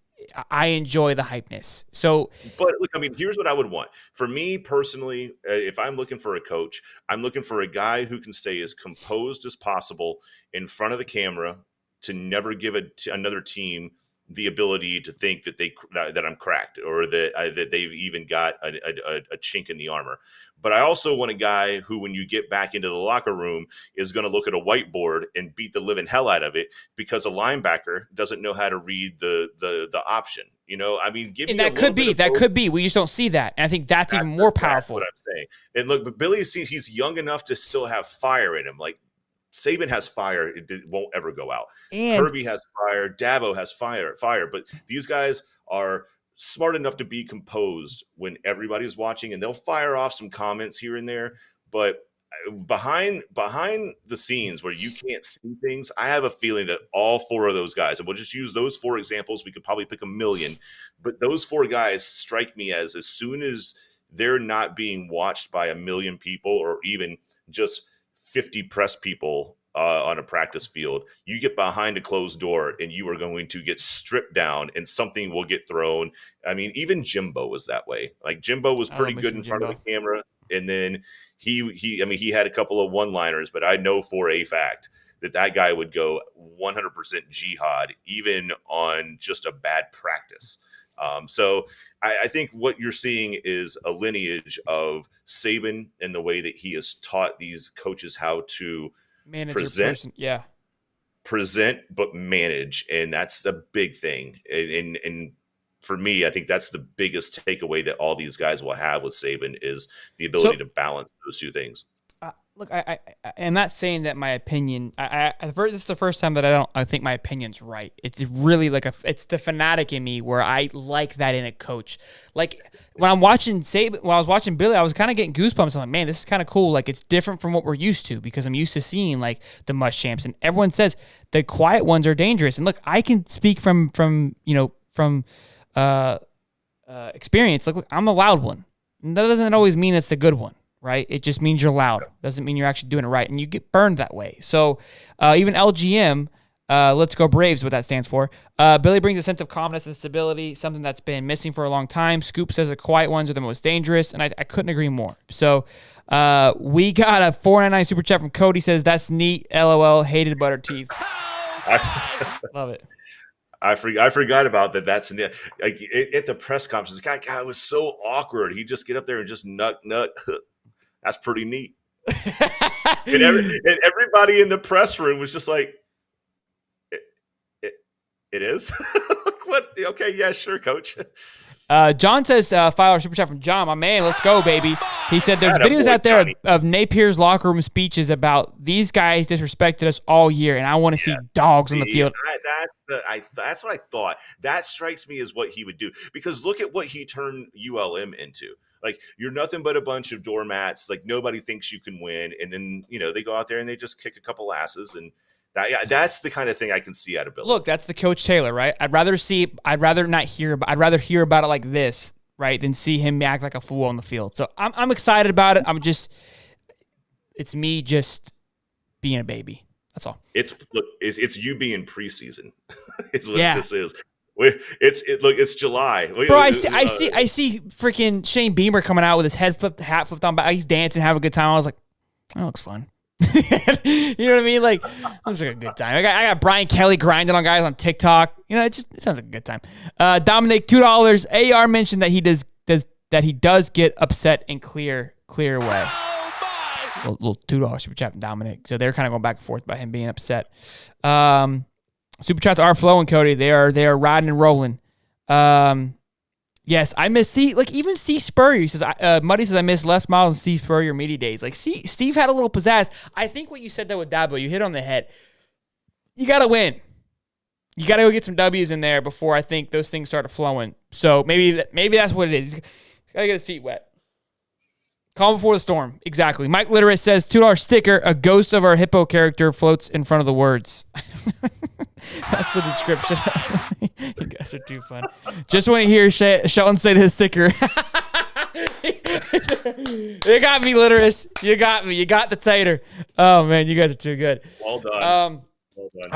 I enjoy the hypeness. So, but look, I mean, here's what I would want for me personally. If I'm looking for a coach, I'm looking for a guy who can stay as composed as possible in front of the camera to never give another team the ability to think that I'm cracked or that they've even got a chink in the armor. But I also want a guy who, when you get back into the locker room, is going to look at a whiteboard and beat the living hell out of it because a linebacker doesn't know how to read the option. I mean, that could be. We just don't see that, and I think that's even more powerful. That's what I'm saying. And look, but Billy, he's young enough to still have fire in him. Like Saban has fire; it won't ever go out. And Kirby has fire. Dabo has fire. But these guys are smart enough to be composed when everybody's watching, and they'll fire off some comments here and there. But behind the scenes where you can't see things, I have a feeling that all 4 of those guys, and we'll just use those 4 examples. We could probably pick a million, but those 4 guys strike me as soon as they're not being watched by a million people or even just 50 press people on a practice field, you get behind a closed door and you are going to get stripped down and something will get thrown. I mean, even Jimbo was that way. Like Jimbo was pretty good in front of the camera. And then he had a couple of one-liners, but I know for a fact that guy would go 100% jihad, even on just a bad practice. So I think what you're seeing is a lineage of Saban and the way that he has taught these coaches how to present, but manage. And that's the big thing. And for me, I think that's the biggest takeaway that all these guys will have with Saban is the ability to balance those two things. Look, I'm not saying that my opinion. This is the first time that I think my opinion's right. It's really like it's the fanatic in me where I like that in a coach. Like when I'm watching Saban, when I was watching Billy, I was kind of getting goosebumps. I'm like, man, this is kind of cool. Like it's different from what we're used to because I'm used to seeing like the Muschamps, and everyone says the quiet ones are dangerous. And look, I can speak from experience. Like, look, I'm a loud one. And that doesn't always mean it's the good one. Right? It just means you're loud. Doesn't mean you're actually doing it right. And you get burned that way. So even LGM, Let's Go Braves, what that stands for. Billy brings a sense of calmness and stability, something that's been missing for a long time. Scoop says the quiet ones are the most dangerous, and I couldn't agree more. So we got a $4.99 super chat from Cody. Says, that's neat. LOL. Hated butter teeth. Love it. I forgot about that. That's like at the press conference. God, it was so awkward. He just get up there and just nut. That's pretty neat. and everybody in the press room was just like, it is? What? Okay, yeah, sure, coach. John says, $5 super chat from John. My man, let's go, baby. He said there's videos out there of Napier's locker room speeches about these guys disrespected us all year, and I want to see dogs on the field. That's what I thought. That strikes me as what he would do. Because look at what he turned ULM into. Like, you're nothing but a bunch of doormats. Like, nobody thinks you can win. And then, they go out there and they just kick a couple asses. And that's the kind of thing I can see out of Billy. Look, that's the Coach Taylor, right? I'd rather hear about it like this, right, than see him act like a fool on the field. So I'm excited about it. It's me just being a baby. That's all. It's you being preseason. Is what this is. It's July. Bro, I see freaking Shane Beamer coming out with his hat flipped on back. He's dancing, having a good time. I was like, that looks fun. You know what I mean? Like, it looks like a good time. I got Brian Kelly grinding on guys on TikTok. It sounds like a good time. Dominic, $2. AR mentioned that he does get upset and clear away. Little $2 super chat from Dominic. So they're kind of going back and forth about him being upset. Super chats are flowing, Cody. They are riding and rolling. Yes, I miss even Steve Spurrier. He says, Muddy says, I miss Les Miles and Steve Spurrier media days. Like, Steve had a little pizzazz. I think what you said though with Dabo, you hit on the head. You got to win. You got to go get some W's in there before I think those things start flowing. So maybe that's what it is. He's got to get his feet wet. Calm before the storm. Exactly. Mike Litteris says, $2 sticker, a ghost of our hippo character floats in front of the words. That's the description. You guys are too fun. Just want to hear Shelton say his sticker. You got me, Litteris. You got me. You got the tater. Oh, man, you guys are too good. Well done.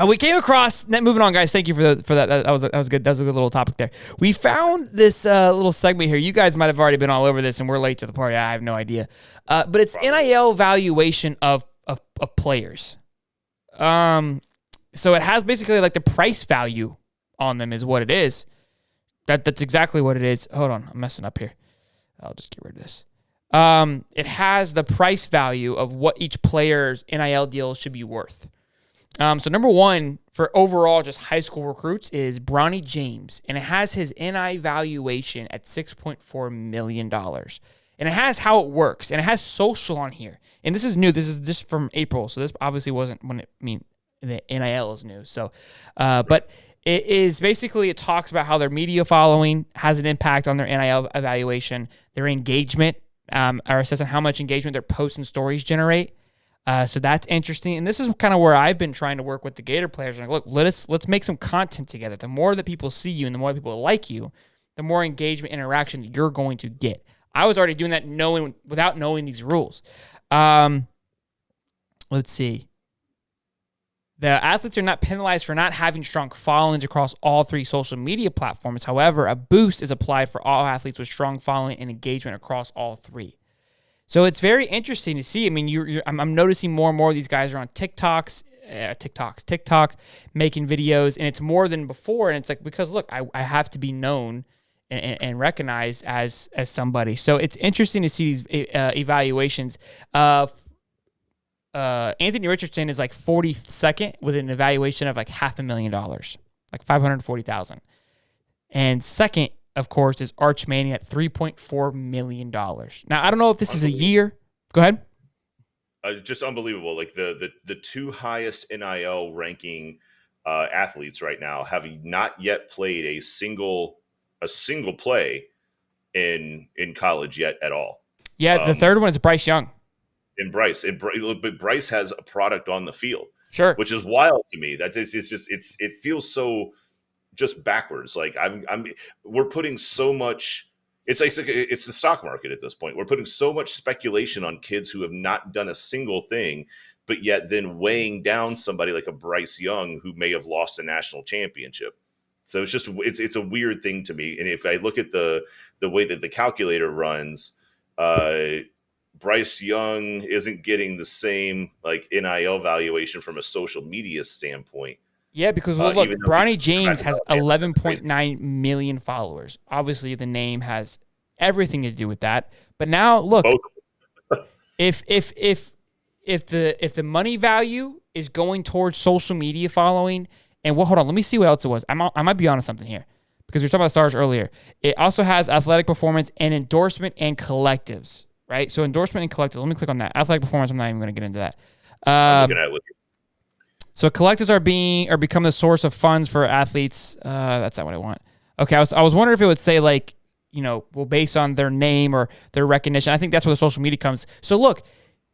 We came across, moving on, guys. Thank you for that. That was good. That was a good little topic there. We found this little segment here. You guys might have already been all over this, and we're late to the party. I have no idea. But it's NIL valuation of players. So it has basically like the price value on them is what it is. That's exactly what it is. Hold on, I'm messing up here. I'll just get rid of this. It has the price value of what each player's NIL deal should be worth. So number one for overall just high school recruits is Bronny James, and it has his NI valuation at $6.4 million. And it has how it works, and it has social on here. And this is new. This is just from April, so this obviously wasn't the NIL is new. So, but it is basically, it talks about how their media following has an impact on their NIL evaluation, their engagement, or assessing how much engagement their posts and stories generate. So that's interesting. And this is kind of where I've been trying to work with the Gator players. Like, look, let's make some content together. The more that people see you and the more people like you, the more engagement interaction that you're going to get. I was already doing that without knowing these rules. Let's see. The athletes are not penalized for not having strong followings across all three social media platforms. However, a boost is applied for all athletes with strong following and engagement across all three. So it's very interesting to see. I mean, I'm noticing more and more of these guys are on TikTok, making videos, and it's more than before. And it's like, because look, I have to be known and recognized as somebody. So it's interesting to see these evaluations. Anthony Richardson is like 42nd with an evaluation of like $500,000, like $540,000. And second of course, is Arch Manning at $3.4 million. Now, I don't know if this is a year. Go ahead. Just unbelievable. Like the two highest NIL ranking athletes right now have not yet played a single play in college yet at all. Yeah, the third one is Bryce Young. But Bryce has a product on the field, sure, which is wild to me. It feels so just backwards. Like we're putting so much. It's the stock market at this point. We're putting so much speculation on kids who have not done a single thing, but yet then weighing down somebody like a Bryce Young who may have lost a national championship. So it's a weird thing to me. And if I look at the way that the calculator runs, Bryce Young isn't getting the same like NIL valuation from a social media standpoint. Yeah, because look, Bronny James has 11.9 million followers. Obviously, the name has everything to do with that. But now, look, if the money value is going towards social media following, and hold on, let me see what else it was. I might be onto something here because we were talking about stars earlier. It also has athletic performance and endorsement and collectives, right? So endorsement and collectives. Let me click on that. Athletic performance. I'm not even going to get into that. I'm looking at it with you. So collectives are become the source of funds for athletes. That's not what I want. Okay, I was wondering if it would say like, based on their name or their recognition. I think that's where the social media comes. So look,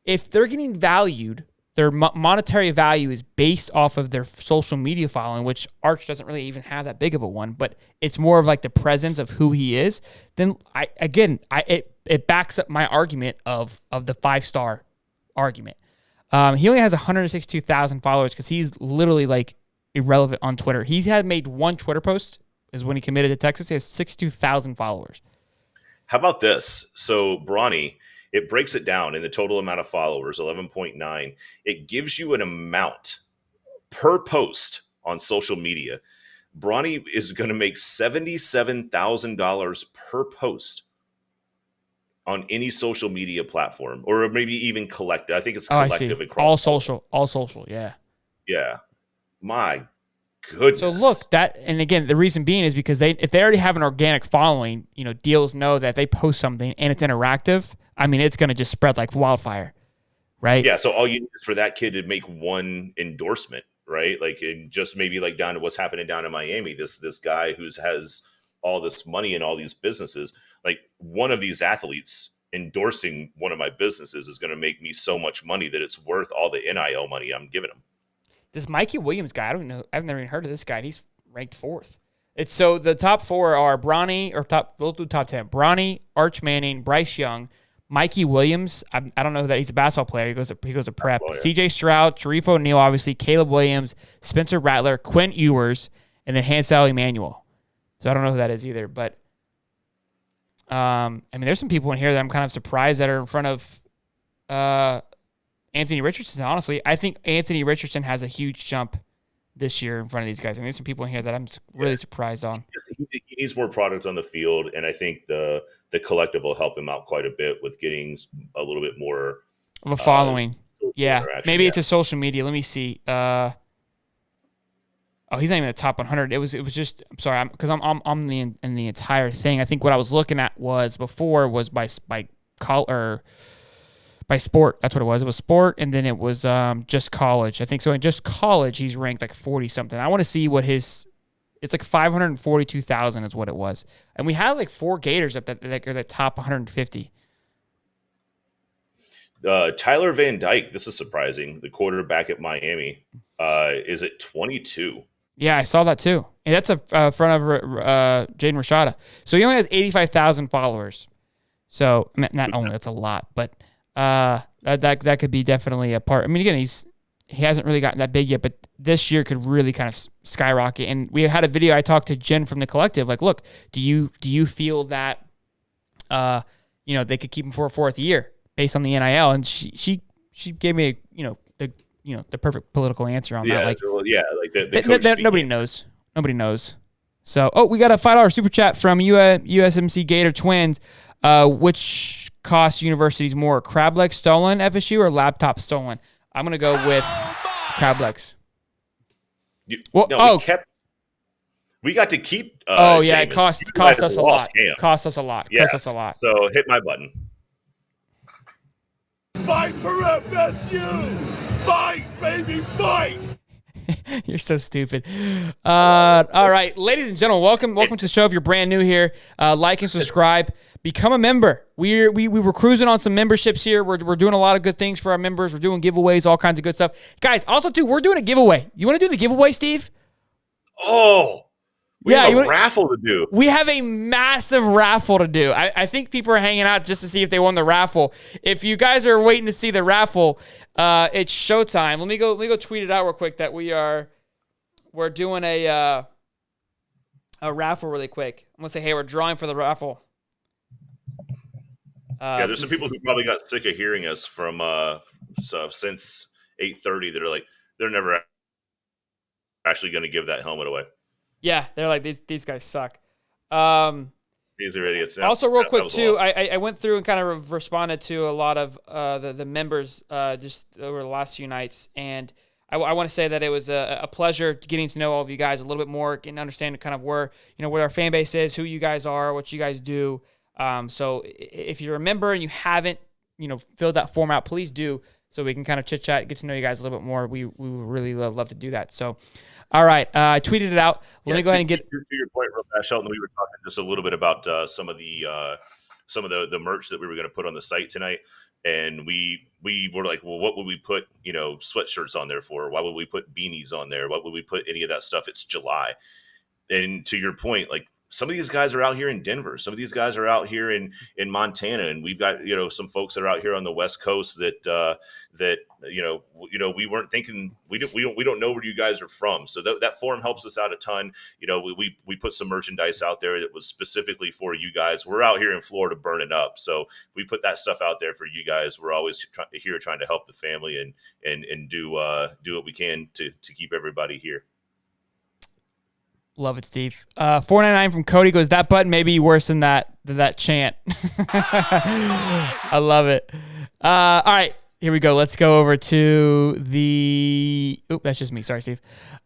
if they're getting valued, their monetary value is based off of their social media following, which Arch doesn't really even have that big of a one, but it's more of like the presence of who he is. Then it backs up my argument of the 5-star argument. He only has 162,000 followers because he's literally like irrelevant on Twitter. He had made one Twitter post is when he committed to Texas. He has 62,000 followers. How about this? So Bronny, it breaks it down in the total amount of followers, 11.9. It gives you an amount per post on social media. Bronny is going to make $77,000 per post on any social media platform, or maybe even collective. I think it's collective. All social. Yeah. Yeah. My goodness. So look, and again, the reason being is because if they already have an organic following, deals know that if they post something and it's interactive, I mean, it's going to just spread like wildfire, right? Yeah. So all you need is for that kid to make one endorsement, right? Like, and just maybe like down to what's happening down in Miami, this guy who has all this money and all these businesses, like one of these athletes endorsing one of my businesses is going to make me so much money that it's worth all the NIL money I'm giving him. This Mikey Williams guy, I don't know. I've never even heard of this guy. He's ranked 4th. It's so the top 4 are we'll do top 10. Bronny, Arch Manning, Bryce Young, Mikey Williams. I don't know that he's a basketball player. He goes to prep. CJ Stroud, Sharif O'Neal, obviously, Caleb Williams, Spencer Rattler, Quinn Ewers, and then Hansel Emmanuel. So I don't know who that is either, but I mean, there's some people in here that I'm kind of surprised that are in front of Anthony Richardson. Honestly, I think Anthony Richardson has a huge jump this year in front of these guys. I mean, there's some people in here that I'm really surprised on. He needs more product on the field, and I think the collective will help him out quite a bit with getting a little bit more of a following. Yeah, maybe it's a social media. Let me see. He's not even in the top 100. It was just. I'm sorry, because I'm in the entire thing. I think what I was looking at was by sport. That's what it was. It was sport, and then it was just college. I think so. In just college, he's ranked like 40 something. I want to see what it's like 542,000 is what it was. And we had like 4 Gators up that are the top 150. Tyler Van Dyke. This is surprising. The quarterback at Miami is at 22. Yeah, I saw that too. And that's in front of Jaden Rashada. So he only has 85,000 followers. So not only that's a lot, but that could be definitely a part. I mean, again, he hasn't really gotten that big yet, but this year could really kind of skyrocket. And we had a video. I talked to Jen from the collective. Like, look, do you feel that they could keep him for a 4th year based on the NIL? And she gave me the perfect political answer on that. Like, nobody knows. Nobody knows. So, we got a $5 super chat from USMC Gator Twins. Which costs universities more, crab leg stolen FSU or laptop stolen? I'm gonna go with crab legs. We got to keep. It Jameis. cost You guys us a lost lot. him. Cost us a lot. Yes. Cost us a lot. So hit my button. Fight for FSU! Fight, baby, fight! You're so stupid. All right, ladies and gentlemen, welcome to the show. If you're brand new here, like and subscribe. Become a member. We were cruising on some memberships here. We're doing a lot of good things for our members. We're doing giveaways, all kinds of good stuff. Guys, also too, we're doing a giveaway. You want to do the giveaway, Steve? Oh, we have a raffle to do. We have a massive raffle to do. I think people are hanging out just to see if they won the raffle. If you guys are waiting to see the raffle, it's showtime. Let me go tweet it out real quick that we're doing a raffle really quick. I'm gonna say, hey, we're drawing for the raffle. There's some people who probably got sick of hearing us from since 8:30. They're never actually going to give that helmet away. Yeah, they're like these guys suck. These are idiots. Also, real quick too, I went through and kind of responded to a lot of the members just over the last few nights, and I want to say that it was a pleasure getting to know all of you guys a little bit more, getting to understand kind of where our fan base is, who you guys are, what you guys do. So if you're a member and you haven't filled that form out, please do, so we can kind of chit chat, get to know you guys a little bit more. We would really love to do that. So. All right, I tweeted it out. Let me go ahead and get to your point real fast, Shelton. We were talking just a little bit about some of the merch that we were going to put on the site tonight, and we were like, well, what would we put sweatshirts on there for? Why would we put beanies on there? Why would we put any of that stuff? It's July, and to your point, like some of these guys are out here in Denver, some of these guys are out here in Montana, and we've got some folks that are out here on the West Coast that we weren't thinking, we don't know where you guys are from, so that forum helps us out a ton. We put some merchandise out there that was specifically for you guys. We're out here in Florida burning up, so we put that stuff out there for you guys. We're always trying to help the family and do what we can to keep everybody here. Love it, Steve. 499 from Cody goes, that button may be worse than that chant. I love it. All right, here we go. Let's go over to the... Oop, that's just me. Sorry, Steve.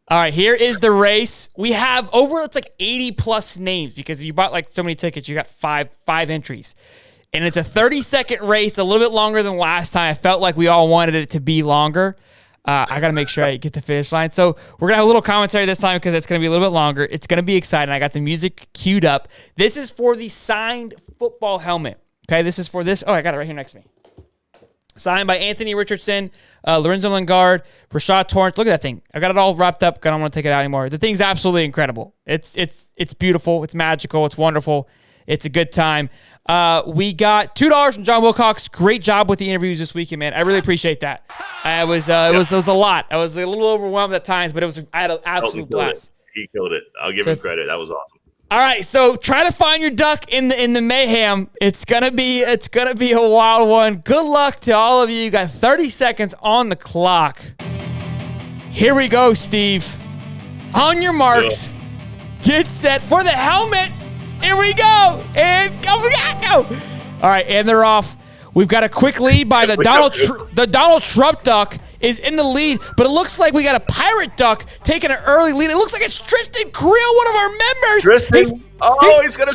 All right, here is the race. We have it's like 80 plus names because you bought like so many tickets. You got five entries. And it's a 30-second race, a little bit longer than last time. I felt like we all wanted it to be longer. I got to make sure I get the finish line. So we're going to have a little commentary this time because it's going to be a little bit longer. It's going to be exciting. I got the music queued up. This is for the signed football helmet. Okay, this is for this. Oh, I got it right here next to me. Signed by Anthony Richardson, Lorenzo Lingard, Rashad Torrance. Look at that thing. I got it all wrapped up. I don't want to take it out anymore. The thing's absolutely incredible. It's beautiful. It's magical. It's wonderful. It's a good time. We got $2 from John Wilcox. Great job with the interviews this weekend, man. I really appreciate that. It was a lot. I was a little overwhelmed at times, but I had an absolute blast. He killed it. I'll give him credit. That was awesome. All right, so try to find your duck in the mayhem. It's gonna be a wild one. Good luck to all of you. You got 30 seconds on the clock. Here we go, Steve. On your marks, get set for the helmet. Here we go, and go. All right, and they're off. We've got a quick lead by the Donald Trump duck is in the lead, but it looks like we got a pirate duck taking an early lead. It looks like it's Tristan Creel, one of our members. Tristan, he's gonna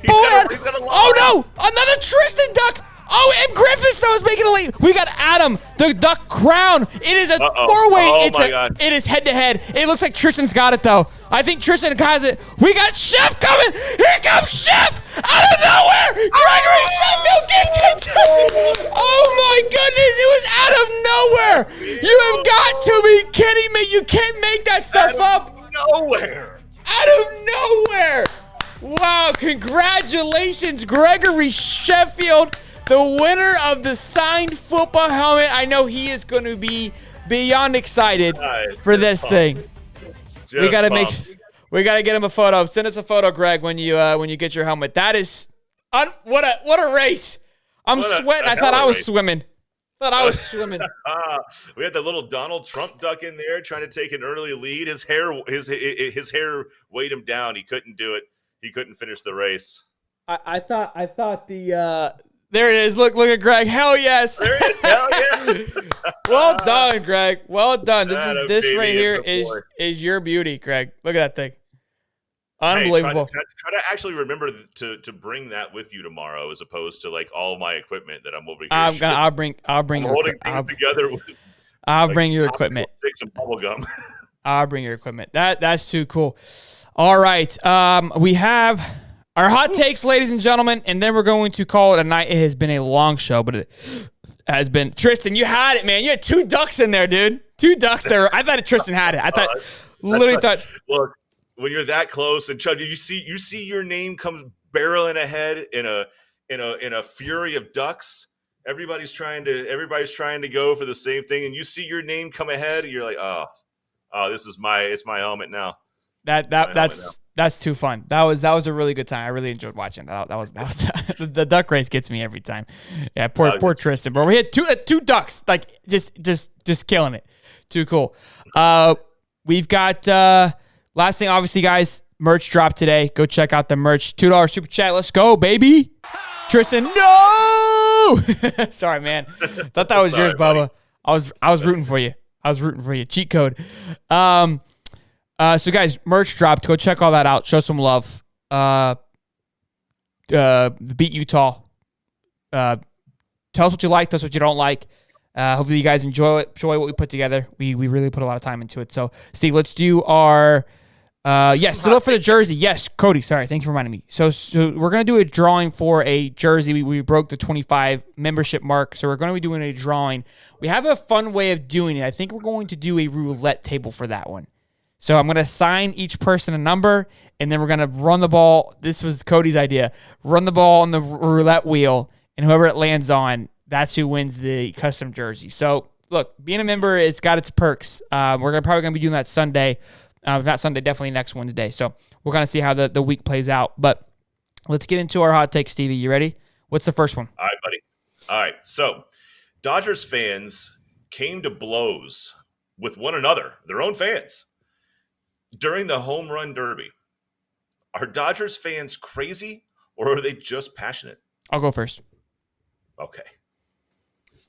oh no, another Tristan duck. Oh, and Griffiths though is making a lead. We got Adam, the Duck Crown. It is a four-way. It is head-to-head. It looks like Tristan's got it though. I think Tristan has it. We got Chef coming. Here comes Chef out of nowhere. Gregory Sheffield gets it. Oh my goodness, it was out of nowhere. You have got to be kidding me. You can't make that stuff up. Nowhere. Out of nowhere. Wow, congratulations, Gregory Sheffield, the winner of the signed football helmet. I know he is going to be beyond excited for this thing. We got to get him a photo. Send us a photo, Greg, when you get your helmet. That is what a race. I'm sweating. I thought I was swimming. We had the little Donald Trump duck in there trying to take an early lead. His hair weighed him down. He couldn't do it. He couldn't finish the race. I thought the there it is. Look at Greg. Hell yes. There it is. Hell yes. Well done, Greg. Well done. This right here is your beauty, Greg. Look at that thing. Unbelievable. Hey, try to actually remember to bring that with you tomorrow, as opposed to like all my equipment that I'm over here. I'll bring I'm your holding things together with. I'll bring your equipment. Sticks and bubble gum. I'll bring your equipment. That's too cool. All right. We have our hot takes, ladies and gentlemen, and then we're going to call it a night. It has been a long show, but it has been. Tristan, you had it, man. You had 2 ducks in there, dude. 2 ducks there. I thought Tristan had it. I thought, Look, when you're that close, and Chud, you see your name comes barreling ahead in a fury of ducks. Everybody's trying to go for the same thing, and you see your name come ahead, and you're like, oh, it's my helmet now. That's too fun. That was a really good time. I really enjoyed watching that. That was the duck race gets me every time. Yeah, poor Tristan. But we had two ducks, like just killing it. Too cool. We've got last thing, obviously, guys. Merch dropped today. Go check out the merch. $2 super chat. Let's go, baby. Tristan, no. Sorry, man. Thought that was yours, Bubba. I was rooting for you. Cheat code. So guys, merch dropped. Go check all that out. Show some love. Beat Utah. Tell us what you like. Tell us what you don't like. Hopefully you guys enjoy what we put together. We really put a lot of time into it. So Steve, let's do our still up for the jersey. Yes, Cody. Sorry, thank you for reminding me. So we're gonna do a drawing for a jersey. We broke the 25 membership mark, so we're gonna be doing a drawing. We have a fun way of doing it. I think we're going to do a roulette table for that one. So I'm going to assign each person a number, and then we're going to run the ball. This was Cody's idea. Run the ball on the roulette wheel, and whoever it lands on, that's who wins the custom jersey. So, look, being a member has got its perks. We're probably going to be doing that Sunday. If not Sunday, definitely next Wednesday. So we're going to see how the week plays out. But let's get into our hot take, Stevie. You ready? What's the first one? All right, buddy. All right. So Dodgers fans came to blows with one another, their own fans, during the home run derby. Are Dodgers fans crazy, or are they just passionate? I'll go first. Okay.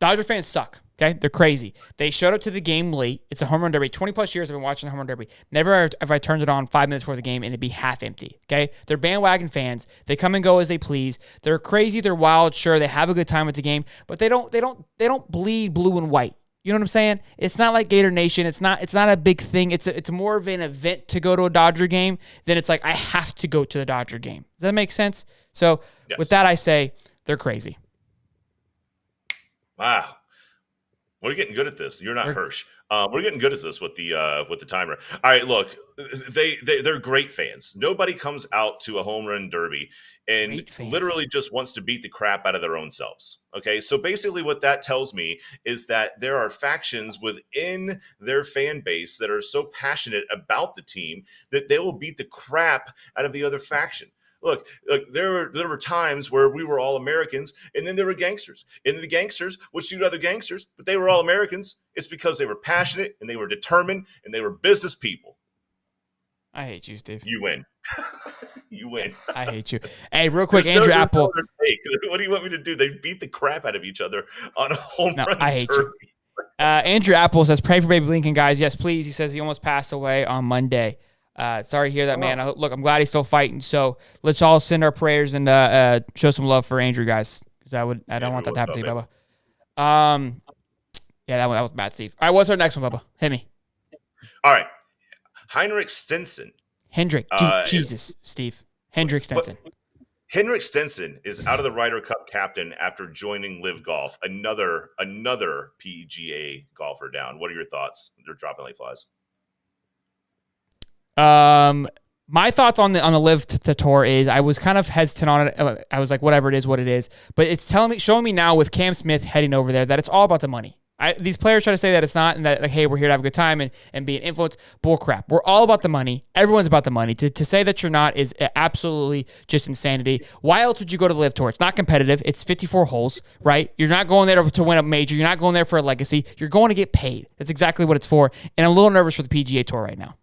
Dodger fans suck, okay? They're crazy. They showed up to the game late. It's a home run derby. 20-plus years I've been watching the home run derby. Never have I turned it on 5 minutes before the game and it'd be half empty, okay? They're bandwagon fans. They come and go as they please. They're crazy. They're wild. Sure, they have a good time at the game, but they don't bleed blue and white. You know what I'm saying? It's not like Gator Nation. It's not a big thing. It's more of an event to go to a Dodger game than it's like I have to go to the Dodger game. Does that make sense? So yes. With that, I say they're crazy. Wow. We're getting good at this. You're not Hersh. We're getting good at this with the timer. All right, look, they're great fans. Nobody comes out to a home run derby and literally just wants to beat the crap out of their own selves. Okay, so basically what that tells me is that there are factions within their fan base that are so passionate about the team that they will beat the crap out of the other faction. Look, there were times where we were all Americans, and then there were gangsters. And the gangsters would shoot other gangsters, but they were all Americans. It's because they were passionate, and they were determined, and they were business people. I hate you, Steve. You win. You win. I hate you. Hey, real quick, Andrew Apple. What do you want me to do? They beat the crap out of each other on a home run I hate derby. You. Andrew Apple says, pray for baby Lincoln, guys. Yes, please. He says he almost passed away on Monday. Sorry to hear that, man. Look, I'm glad he's still fighting. So let's all send our prayers and show some love for Andrew, guys. Because I don't want that to happen to you, Bubba. Yeah, that was bad, Steve. All right, what's our next one, Bubba? Hit me. All right, Heinrich Stenson. Jesus, Steve. Hendrik Stenson. Henrik Stenson is out of the Ryder Cup captain after joining Live Golf. Another PGA golfer down. What are your thoughts? They're dropping like flies. My thoughts on the Live tour is I was kind of hesitant on it. I was like, whatever it is, what it is. But it's showing me now with Cam Smith heading over there that it's all about the money. These players try to say that it's not, and that like, hey, we're here to have a good time and be an influence. Bull crap. We're all about the money. Everyone's about the money. To say that you're not is absolutely just insanity. Why else would you go to the Live Tour? It's not competitive. It's 54 holes, right? You're not going there to win a major. You're not going there for a legacy. You're going to get paid. That's exactly what it's for. And I'm a little nervous for the PGA Tour right now.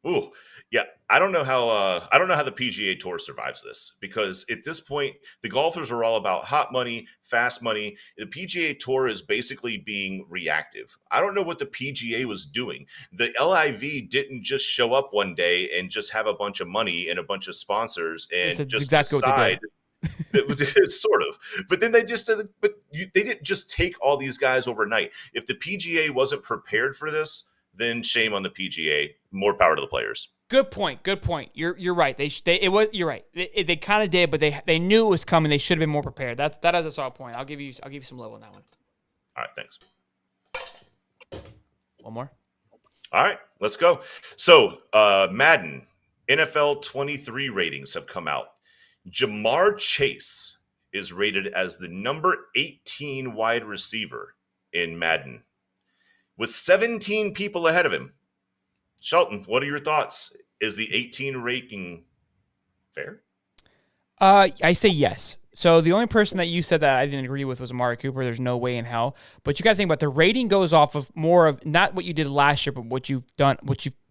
Ooh, Yeah, I don't know how the PGA Tour survives this, because at this point the golfers are all about hot money, fast money. The PGA Tour is basically being reactive. I don't know what the PGA was doing. The LIV didn't just show up one day and just have a bunch of money and a bunch of sponsors and just exactly decide. Sort of, but then they didn't just take all these guys overnight. If the PGA wasn't prepared for this, then shame on the PGA. More power to the players. Good point. You're right. You're right. They kind of did, but they knew it was coming. They should have been more prepared. That is a solid point. I'll give you some love on that one. All right, thanks. One more. All right, let's go. So, Madden NFL 23 ratings have come out. Jamar Chase is rated as the number 18 wide receiver in Madden, with 17 people ahead of him. Shelton, what are your thoughts? Is the 18 ranking fair? I say yes. So the only person that you said that I didn't agree with was Amari Cooper. There's no way in hell. But you got to think about the rating goes off of more of not what you did last year, but what you've done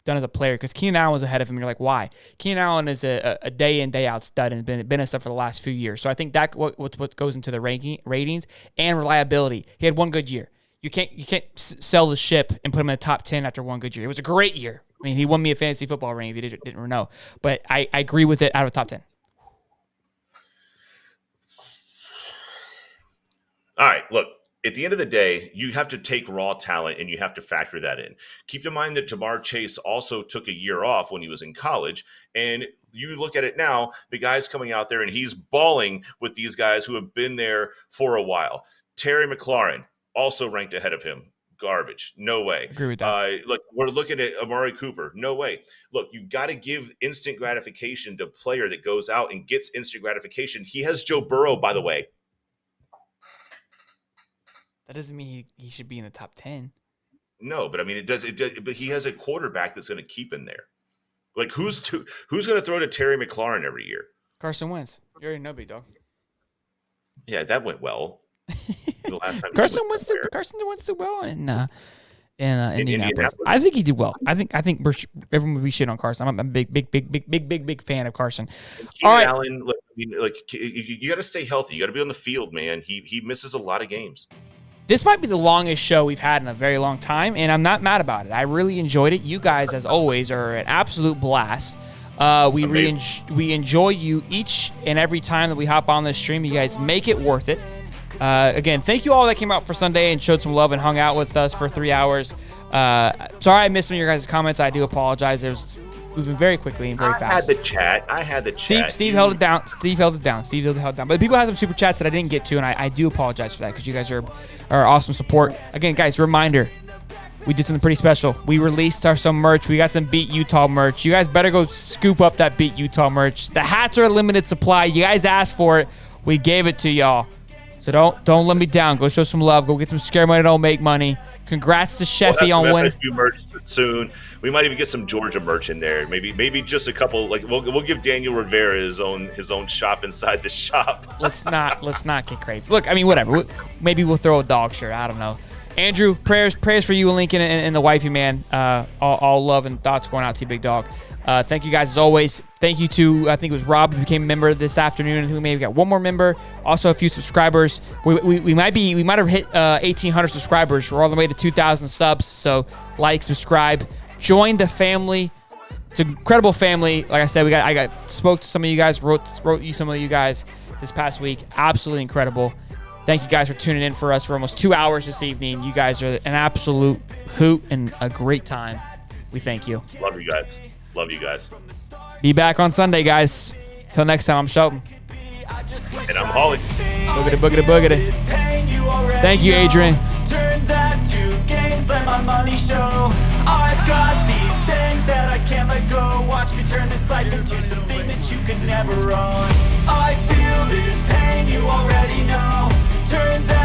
as a player. Because Keenan Allen was ahead of him. You're like, why? Keenan Allen is a day in, day out stud and been a stud for the last few years. So I think that what goes into the ratings and reliability. He had one good year. You can't sell the ship and put him in the top 10 after one good year. It was a great year. I mean, he won me a fantasy football ring if you didn't know. But I agree with it out of the top 10. All right, look, at the end of the day, you have to take raw talent and you have to factor that in. Keep in mind that Jamar Chase also took a year off when he was in college. And you look at it now, the guy's coming out there and he's balling with these guys who have been there for a while. Terry McLaurin, also ranked ahead of him. Garbage. No way. Agree with that. Look, we're looking at Amari Cooper. No way. Look, you've got to give instant gratification to a player that goes out and gets instant gratification. He has Joe Burrow, by the way. That doesn't mean he should be in the top 10. No, but I mean, it does. But he has a quarterback that's going to keep him there. Like, who's going to throw to Terry McLaurin every year? Carson Wentz. You already know, big dog. Yeah, that went well. The last time Carson Wentz did well in Indianapolis. I think he did well. I think everyone would be shit on Carson. I'm a big fan of Carson. All right, Allen, look, you got to stay healthy. You got to be on the field, man. He misses a lot of games. This might be the longest show we've had in a very long time, and I'm not mad about it. I really enjoyed it. You guys, as always, are an absolute blast. We enjoy you each and every time that we hop on this stream. You guys make it worth it. Again, thank you all that came out for Sunday and showed some love and hung out with us for 3 hours. Sorry I missed some of your guys' comments. I do apologize. It was moving very quickly and very fast. I had the chat. Steve held it down. But people had some super chats that I didn't get to, and I do apologize for that because you guys are awesome support. Again, guys, reminder, we did something pretty special. We released some merch. We got some Beat Utah merch. You guys better go scoop up that Beat Utah merch. The hats are a limited supply. You guys asked for it. We gave it to y'all. So don't let me down. Go show some love. Go get some scare money. Don't make money. Congrats to Sheffy on winning. Merch soon. We might even get some Georgia merch in there. Maybe just a couple. Like we'll give Daniel Rivera his own shop inside the shop. Let's not get crazy. Look, I mean, whatever. Maybe we'll throw a dog shirt. I don't know. Andrew, prayers for you and Lincoln and the wifey, man. All love and thoughts going out to you, big dog. Thank you guys as always. Thank you to, I think it was Rob who became a member this afternoon. I think we maybe got one more member. Also a few subscribers. We might have hit 1,800 subscribers. We're all the way to 2,000 subs. So like, subscribe, join the family. It's an incredible family. Like I said, I spoke to some of you guys, wrote you some of you guys this past week. Absolutely incredible. Thank you guys for tuning in for us for almost 2 hours this evening. You guys are an absolute hoot and a great time. We thank you. Love you guys. Love you guys. Be back on Sunday, guys. Till next time, I'm Shelton. And I'm Holly. Boogity. Thank you, Adrian. Turn that to gains, let my money show. I've got these things that I can't let go. Watch me turn this life into something that you can never own. I feel this pain, you already know. Turn that